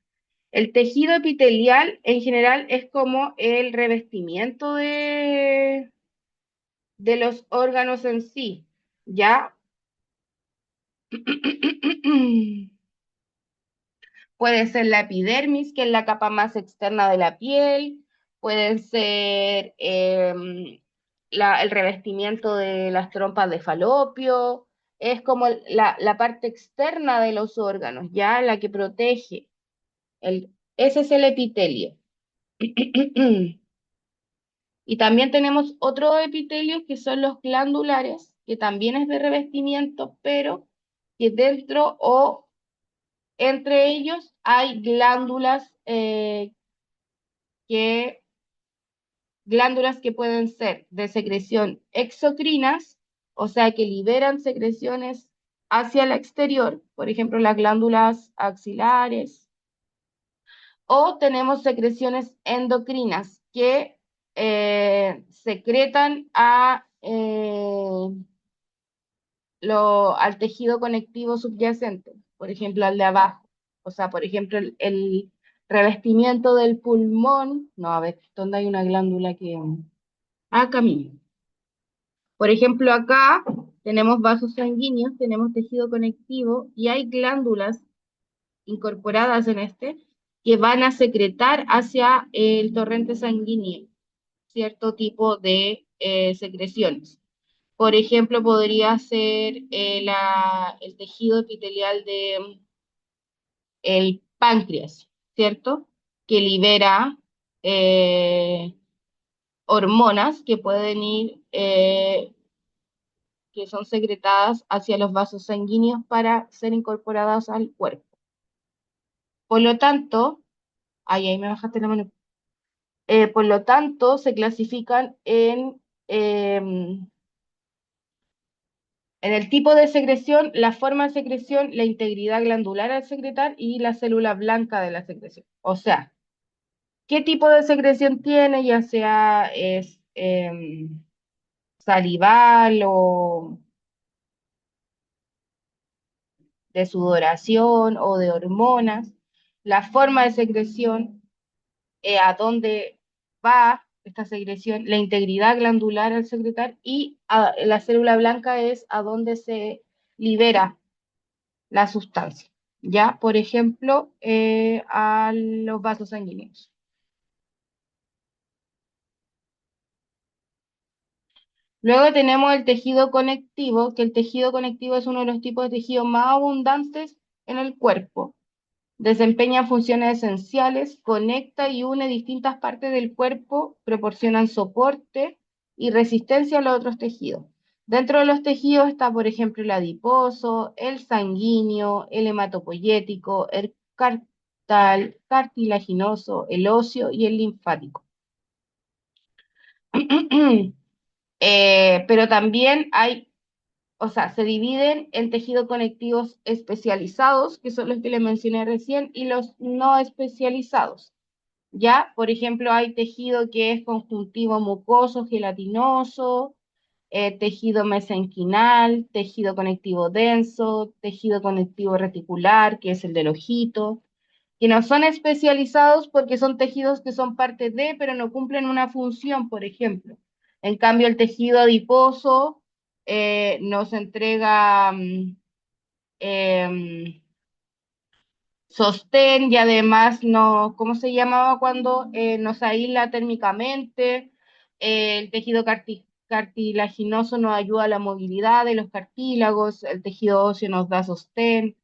El tejido epitelial en general es como el revestimiento de los órganos en sí, ¿ya? Puede ser la epidermis, que es la capa más externa de la piel, puede ser el revestimiento de las trompas de falopio, es como la parte externa de los órganos, ¿ya? La que protege. Ese es el epitelio. Y también tenemos otros epitelios que son los glandulares, que también es de revestimiento, pero que dentro o entre ellos hay que, glándulas que pueden ser de secreción exocrinas, o sea, que liberan secreciones hacia el exterior, por ejemplo, las glándulas axilares, o tenemos secreciones endocrinas que secretan al tejido conectivo subyacente, por ejemplo, al de abajo. O sea, por ejemplo, el revestimiento del pulmón, no, a ver, ¿dónde hay una glándula que... Acá mismo. Por ejemplo, acá tenemos vasos sanguíneos, tenemos tejido conectivo y hay glándulas incorporadas en este que van a secretar hacia el torrente sanguíneo cierto tipo de secreciones. Por ejemplo, podría ser el tejido epitelial del páncreas, ¿cierto? Que libera hormonas que pueden ir, que son secretadas hacia los vasos sanguíneos para ser incorporadas al cuerpo. Por lo tanto, ahí me bajaste la mano. Por lo tanto, se clasifican en el tipo de secreción, la forma de secreción, la integridad glandular al secretar y la célula blanca de la secreción. O sea, ¿qué tipo de secreción tiene? Ya sea es salival o de sudoración o de hormonas, la forma de secreción, a dónde va esta secreción, la integridad glandular al secretar y la célula blanca es a dónde se libera la sustancia, ¿ya? Por ejemplo, a los vasos sanguíneos. Luego tenemos el tejido conectivo, que el tejido conectivo es uno de los tipos de tejido más abundantes en el cuerpo. Desempeña funciones esenciales, conecta y une distintas partes del cuerpo, proporcionan soporte y resistencia a los otros tejidos. Dentro de los tejidos está, por ejemplo, el adiposo, el sanguíneo, el hematopoyético, el cartilaginoso, el óseo y el linfático. Pero también o sea, se dividen en tejidos conectivos especializados, que son los que les mencioné recién, y los no especializados. Ya, por ejemplo, hay tejido que es conjuntivo mucoso, gelatinoso, tejido mesenquinal, tejido conectivo denso, tejido conectivo reticular, que es el del ojito, que no son especializados porque son tejidos que son parte de, pero no cumplen una función, por ejemplo. En cambio, el tejido adiposo nos entrega sostén y además no, ¿cómo se llamaba cuando nos aísla térmicamente? El tejido cartilaginoso nos ayuda a la movilidad de los cartílagos, el tejido óseo nos da sostén,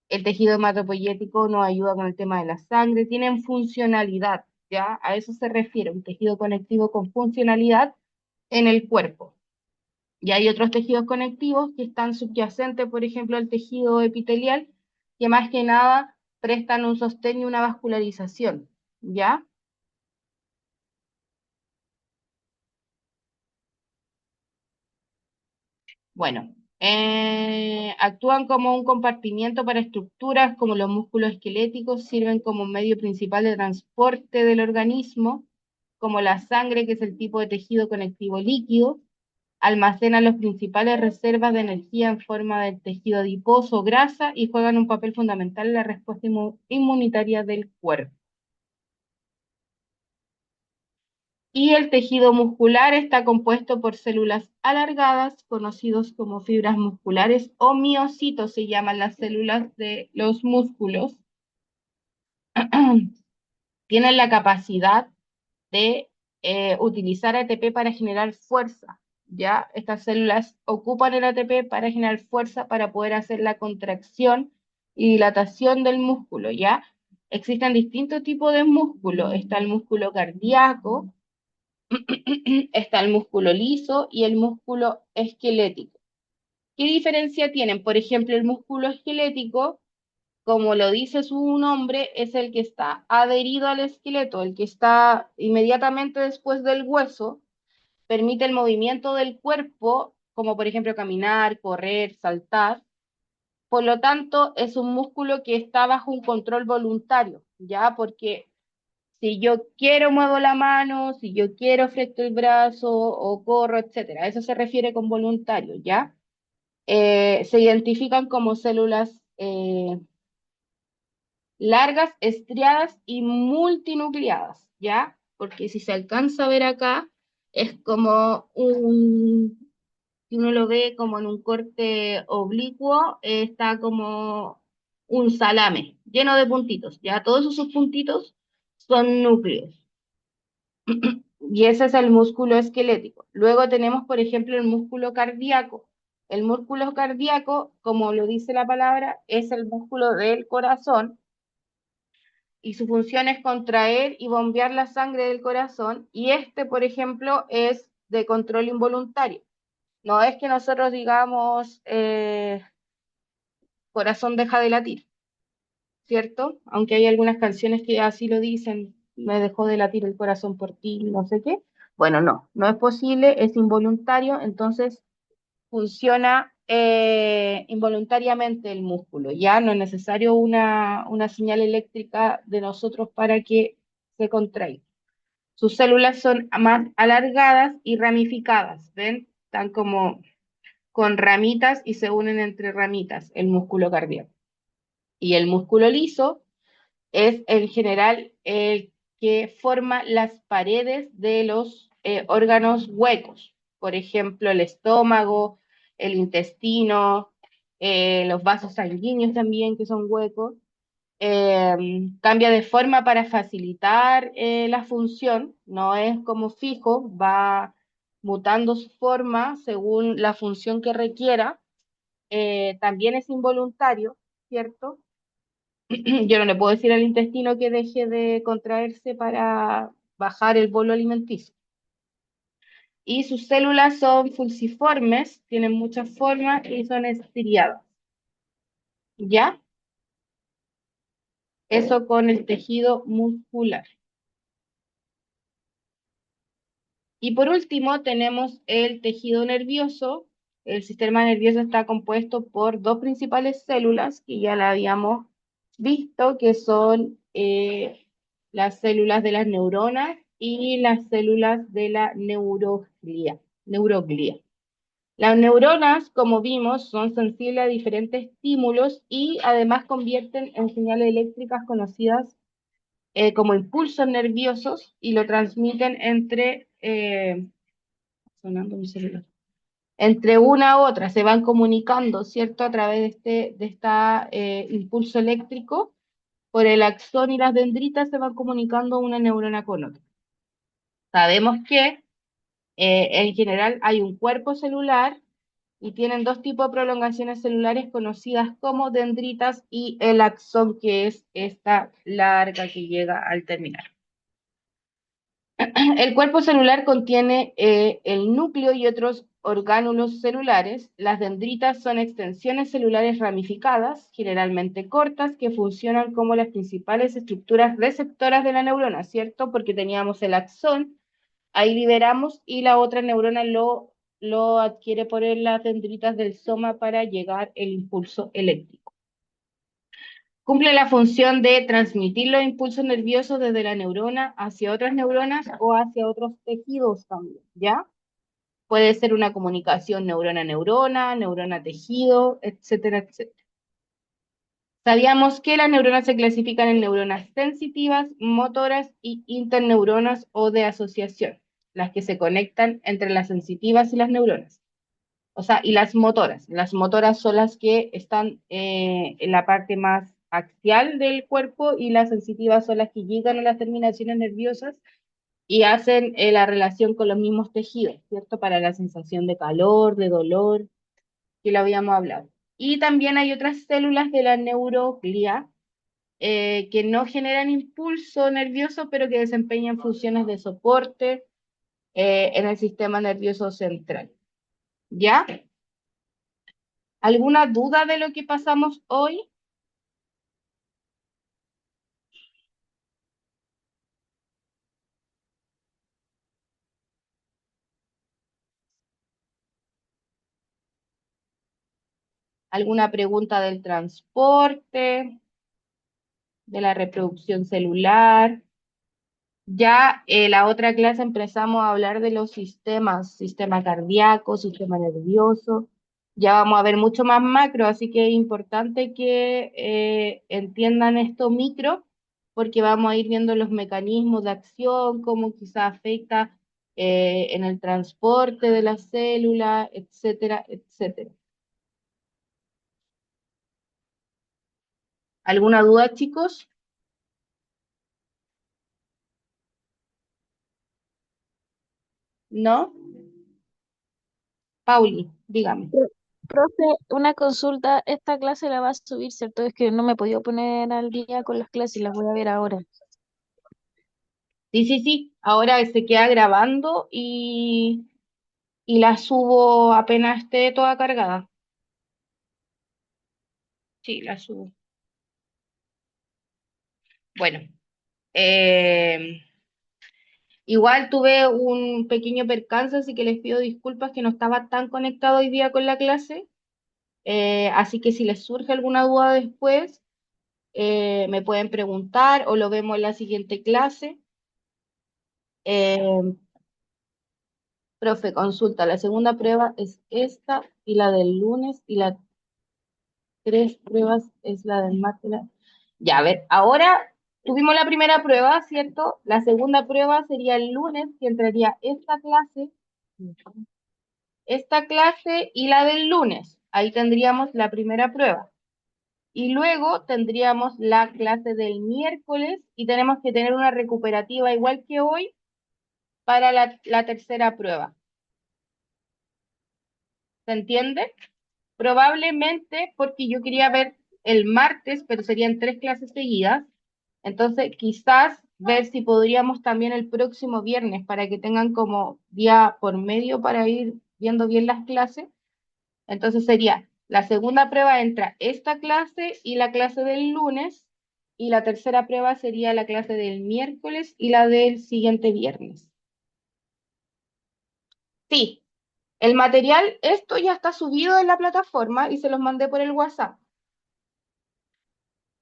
el tejido hematopoyético nos ayuda con el tema de la sangre, tienen funcionalidad, ¿ya? A eso se refiere un tejido conectivo con funcionalidad en el cuerpo. Y hay otros tejidos conectivos que están subyacentes, por ejemplo, al tejido epitelial, que más que nada prestan un sostén y una vascularización, ¿ya? Bueno, actúan como un compartimiento para estructuras como los músculos esqueléticos, sirven como medio principal de transporte del organismo, como la sangre, que es el tipo de tejido conectivo líquido, almacenan las principales reservas de energía en forma de tejido adiposo o grasa y juegan un papel fundamental en la respuesta inmunitaria del cuerpo. Y el tejido muscular está compuesto por células alargadas, conocidos como fibras musculares o miocitos, se llaman las células de los músculos. Tienen la capacidad de utilizar ATP para generar fuerza. ¿Ya? Estas células ocupan el ATP para generar fuerza para poder hacer la contracción y dilatación del músculo, ¿ya? Existen distintos tipos de músculo. Está el músculo cardíaco, está el músculo liso y el músculo esquelético. ¿Qué diferencia tienen? Por ejemplo, el músculo esquelético, como lo dice su nombre, es el que está adherido al esqueleto, el que está inmediatamente después del hueso, permite el movimiento del cuerpo, como por ejemplo caminar, correr, saltar. Por lo tanto, es un músculo que está bajo un control voluntario, ¿ya? Porque si yo quiero muevo la mano, si yo quiero flecto el brazo o corro, etcétera. Eso se refiere con voluntario, ¿ya? Se identifican como células largas, estriadas y multinucleadas, ¿ya? Porque si se alcanza a ver acá, es como si uno lo ve como en un corte oblicuo, está como un salame lleno de puntitos, ¿ya? Todos esos puntitos son núcleos. Y ese es el músculo esquelético. Luego tenemos, por ejemplo, el músculo cardíaco. El músculo cardíaco, como lo dice la palabra, es el músculo del corazón y su función es contraer y bombear la sangre del corazón. Y este, por ejemplo, es de control involuntario. No es que nosotros digamos, corazón deja de latir, ¿cierto? Aunque hay algunas canciones que así lo dicen, me dejó de latir el corazón por ti, no sé qué. Bueno, no, no es posible, es involuntario, entonces funciona involuntariamente el músculo. Ya no es necesario una señal eléctrica de nosotros para que se contraiga. Sus células son más alargadas y ramificadas, ¿ven? Están como con ramitas y se unen entre ramitas el músculo cardíaco. Y el músculo liso es en general el que forma las paredes de los órganos huecos, por ejemplo, el estómago, el intestino, los vasos sanguíneos también que son huecos. Cambia de forma para facilitar la función, no es como fijo, va mutando su forma según la función que requiera. También es involuntario, ¿cierto? Yo no le puedo decir al intestino que deje de contraerse para bajar el bolo alimenticio. Y sus células son fusiformes, tienen muchas formas y son estriadas. ¿Ya? Eso con el tejido muscular. Y por último tenemos el tejido nervioso. El sistema nervioso está compuesto por dos principales células que ya la habíamos visto, que son las células de las neuronas y las células de la neuroglia. Las neuronas, como vimos, son sensibles a diferentes estímulos y además convierten en señales eléctricas conocidas como impulsos nerviosos y lo transmiten sonando mi celular, entre una u otra, se van comunicando, ¿cierto? A través de este impulso eléctrico, por el axón y las dendritas se van comunicando una neurona con otra. Sabemos que en general hay un cuerpo celular y tienen dos tipos de prolongaciones celulares conocidas como dendritas y el axón, que es esta larga que llega al terminar. El cuerpo celular contiene el núcleo y otros orgánulos celulares. Las dendritas son extensiones celulares ramificadas, generalmente cortas, que funcionan como las principales estructuras receptoras de la neurona, ¿cierto? Porque teníamos el axón, ahí liberamos y la otra neurona lo adquiere por las dendritas del soma para llegar el impulso eléctrico. Cumple la función de transmitir los impulsos nerviosos desde la neurona hacia otras neuronas o hacia otros tejidos también, ¿ya? Puede ser una comunicación neurona-neurona, neurona-tejido, etcétera, etcétera. Sabíamos que las neuronas se clasifican en neuronas sensitivas, motoras y interneuronas o de asociación, las que se conectan entre las sensitivas y las neuronas. O sea, y las motoras. Las motoras son las que están en la parte más axial del cuerpo y las sensitivas son las que llegan a las terminaciones nerviosas y hacen la relación con los mismos tejidos, ¿cierto? Para la sensación de calor, de dolor, que lo habíamos hablado. Y también hay otras células de la neuroglia que no generan impulso nervioso, pero que desempeñan funciones de soporte en el sistema nervioso central. ¿Ya? ¿Alguna duda de lo que pasamos hoy? ¿Alguna pregunta del transporte, de la reproducción celular? Ya la otra clase empezamos a hablar de los sistemas, sistema cardíaco, sistema nervioso. Ya vamos a ver mucho más macro, así que es importante que entiendan esto micro, porque vamos a ir viendo los mecanismos de acción, cómo quizás afecta en el transporte de la célula, etcétera, etcétera. ¿Alguna duda, chicos? ¿No? Pauli, dígame. Profe, una consulta, esta clase la va a subir, ¿cierto? Es que no me he podido poner al día con las clases, las voy a ver ahora. Sí, sí, sí. Ahora se queda grabando y la subo apenas esté toda cargada. Sí, la subo. Bueno, eh, igual tuve un pequeño percance, así que les pido disculpas que no estaba tan conectado hoy día con la clase. Así que si les surge alguna duda después, me pueden preguntar o lo vemos en la siguiente clase. Eh, Profe, consulta, la segunda prueba es esta y la del lunes y la tres pruebas es la del martes. Ya, a ver, ahora tuvimos la primera prueba, ¿cierto? La segunda prueba sería el lunes, que entraría esta clase y la del lunes. Ahí tendríamos la primera prueba. Y luego tendríamos la clase del miércoles y tenemos que tener una recuperativa igual que hoy para la tercera prueba. ¿Se entiende? Probablemente porque yo quería ver el martes, pero serían tres clases seguidas. Entonces, quizás ver si podríamos también el próximo viernes para que tengan como día por medio para ir viendo bien las clases. Entonces sería la segunda prueba entra esta clase y la clase del lunes, y la tercera prueba sería la clase del miércoles y la del siguiente viernes. Sí, el material, esto ya está subido en la plataforma y se los mandé por el WhatsApp.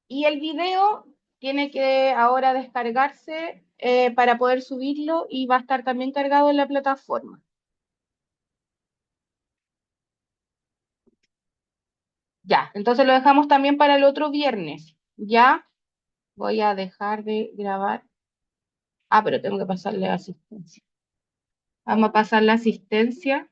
Y el video tiene que ahora descargarse para poder subirlo y va a estar también cargado en la plataforma. Ya, entonces lo dejamos también para el otro viernes. Ya, voy a dejar de grabar. Ah, pero tengo que pasarle asistencia. Vamos a pasar la asistencia.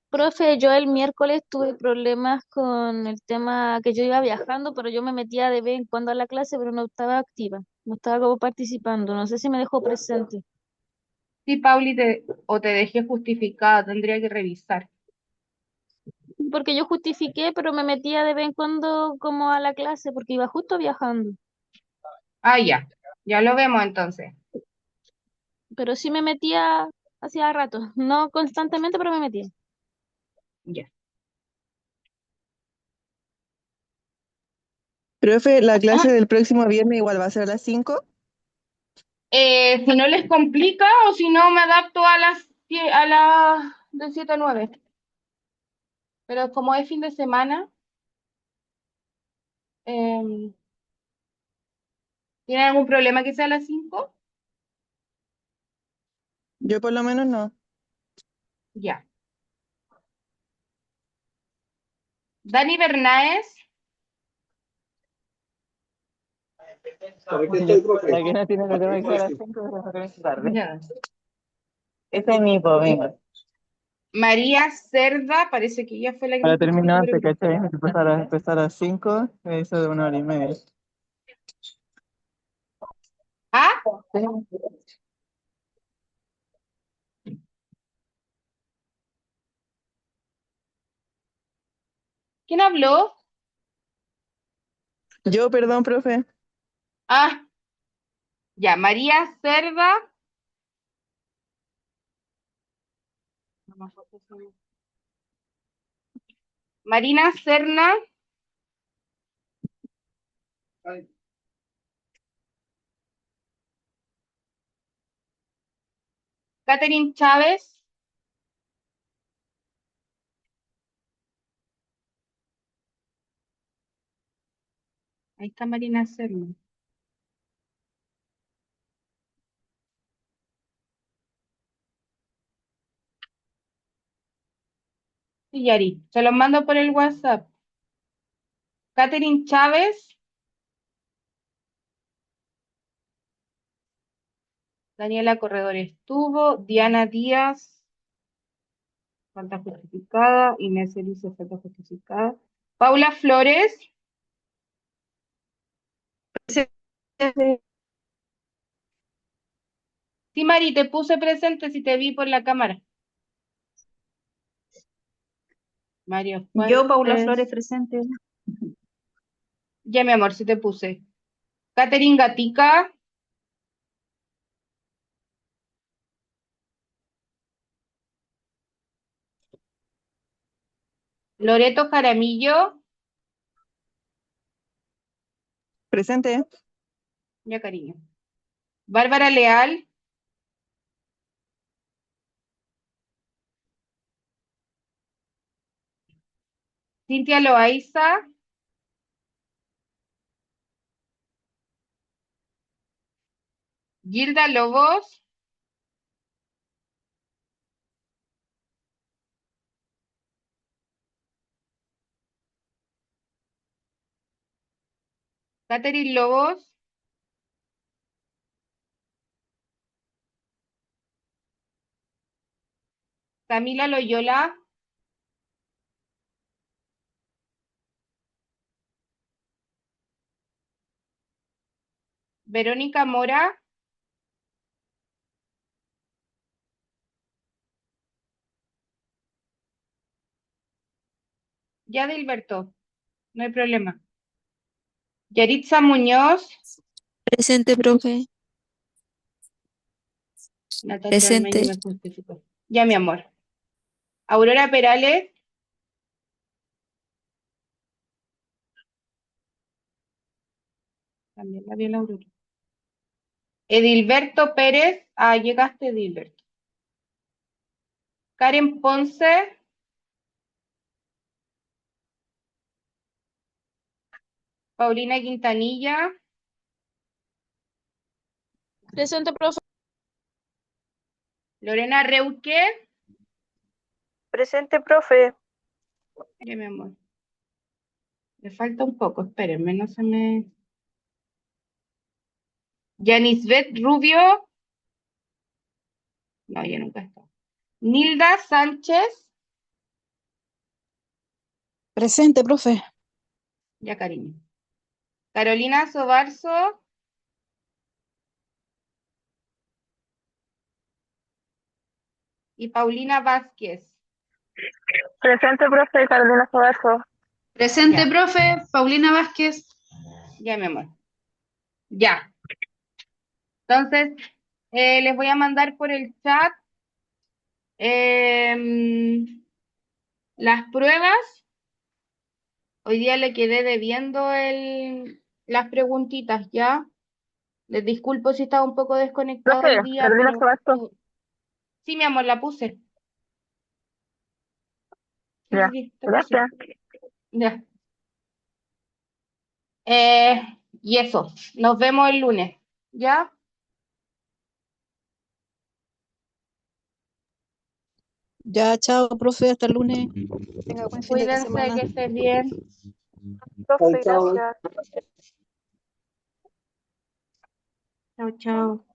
Profe, yo el miércoles tuve problemas con el tema que yo iba viajando, pero yo me metía de vez en cuando a la clase, pero no estaba activa, no estaba como participando, no sé si me dejó presente. Sí, Pauli, o te dejé justificada, tendría que revisar. porque yo justifiqué, pero me metía de vez en cuando como a la clase porque iba justo viajando. Ah, ya. Ya lo vemos entonces. Pero sí me metía hacía rato, no constantemente, pero me metía. Ya. Profe, la clase del próximo viernes igual va a ser a las 5. Si no les complica o si no me adapto a las de 7 a 9. Pero como es fin de semana, em, ¿tienen algún problema que sea a las 5? Yo por lo menos no. Ya. Dani Bernáez, ¿Para qué estoy, profe? La que no tiene ¿Para problema qué que sea a las estoy? 5 pero no tarde. ya. Ese es mi hijo, venga. María Cerda, parece que ella fue la que Para empezó terminar, por el te grupo. caché, empezar a las 5, me hizo de 1 hora y media. ¿Ah? ¿Quién habló? Yo, perdón, profe. Ah, ya, María Cerda. No me acuerdo su nombre. Marina Serna. Catherine Chávez. Ahí está Marina Serna. Y Yari, se los mando por el WhatsApp. Catherine Chávez. Daniela Corredor estuvo. Diana Díaz. Falta justificada. Inés Elisa, falta justificada. Paula Flores. Sí, Mari, te puse presente si te vi por la cámara. Mario Yo, Paula Fuentes. Flores, presente. Ya, mi amor, sí te puse. Catherine Gatica. Loreto Jaramillo. Presente. Ya, cariño. Bárbara Leal. Cintia Loaiza. Gilda Lobos. Catherine Lobos. Camila Loyola. Verónica Mora. Ya, Dilberto. No hay problema. Yaritza Muñoz. Presente, profe. Natacha Armeño Presente. me justificó. Ya, mi amor. Aurora Perales. También la vi la Aurora. Edilberto Pérez. Ah, llegaste, Edilberto. Karen Ponce. Paulina Quintanilla. Presente, profe. Lorena Reuque. Presente, profe. Ya, mi amor. Me falta un poco, espérenme, no se me. Yanisbet Rubio. No, ya nunca está. Nilda Sánchez. Presente, profe. Ya, cariño. Carolina Sobarzo. Y Paulina Vázquez. Presente, profe, Carolina Sobazo. Presente, Ya. profe, Paulina Vázquez. Ya, mi amor. Ya. Entonces, les voy a mandar por el chat las pruebas. Hoy día le quedé debiendo las preguntitas, ¿ya? Les disculpo si estaba un poco desconectado Profe, hoy día, Carolina pero Sobazo. sí, mi amor, la puse. Sí, Ya, sí, te puse. gracias. Ya. Y eso, nos vemos el lunes, ¿ya? Ya, chao, profe, hasta el lunes. Tenga buen fin de Cuídense, semana. que estén bien. Profe, Chao. gracias. Chao, chao.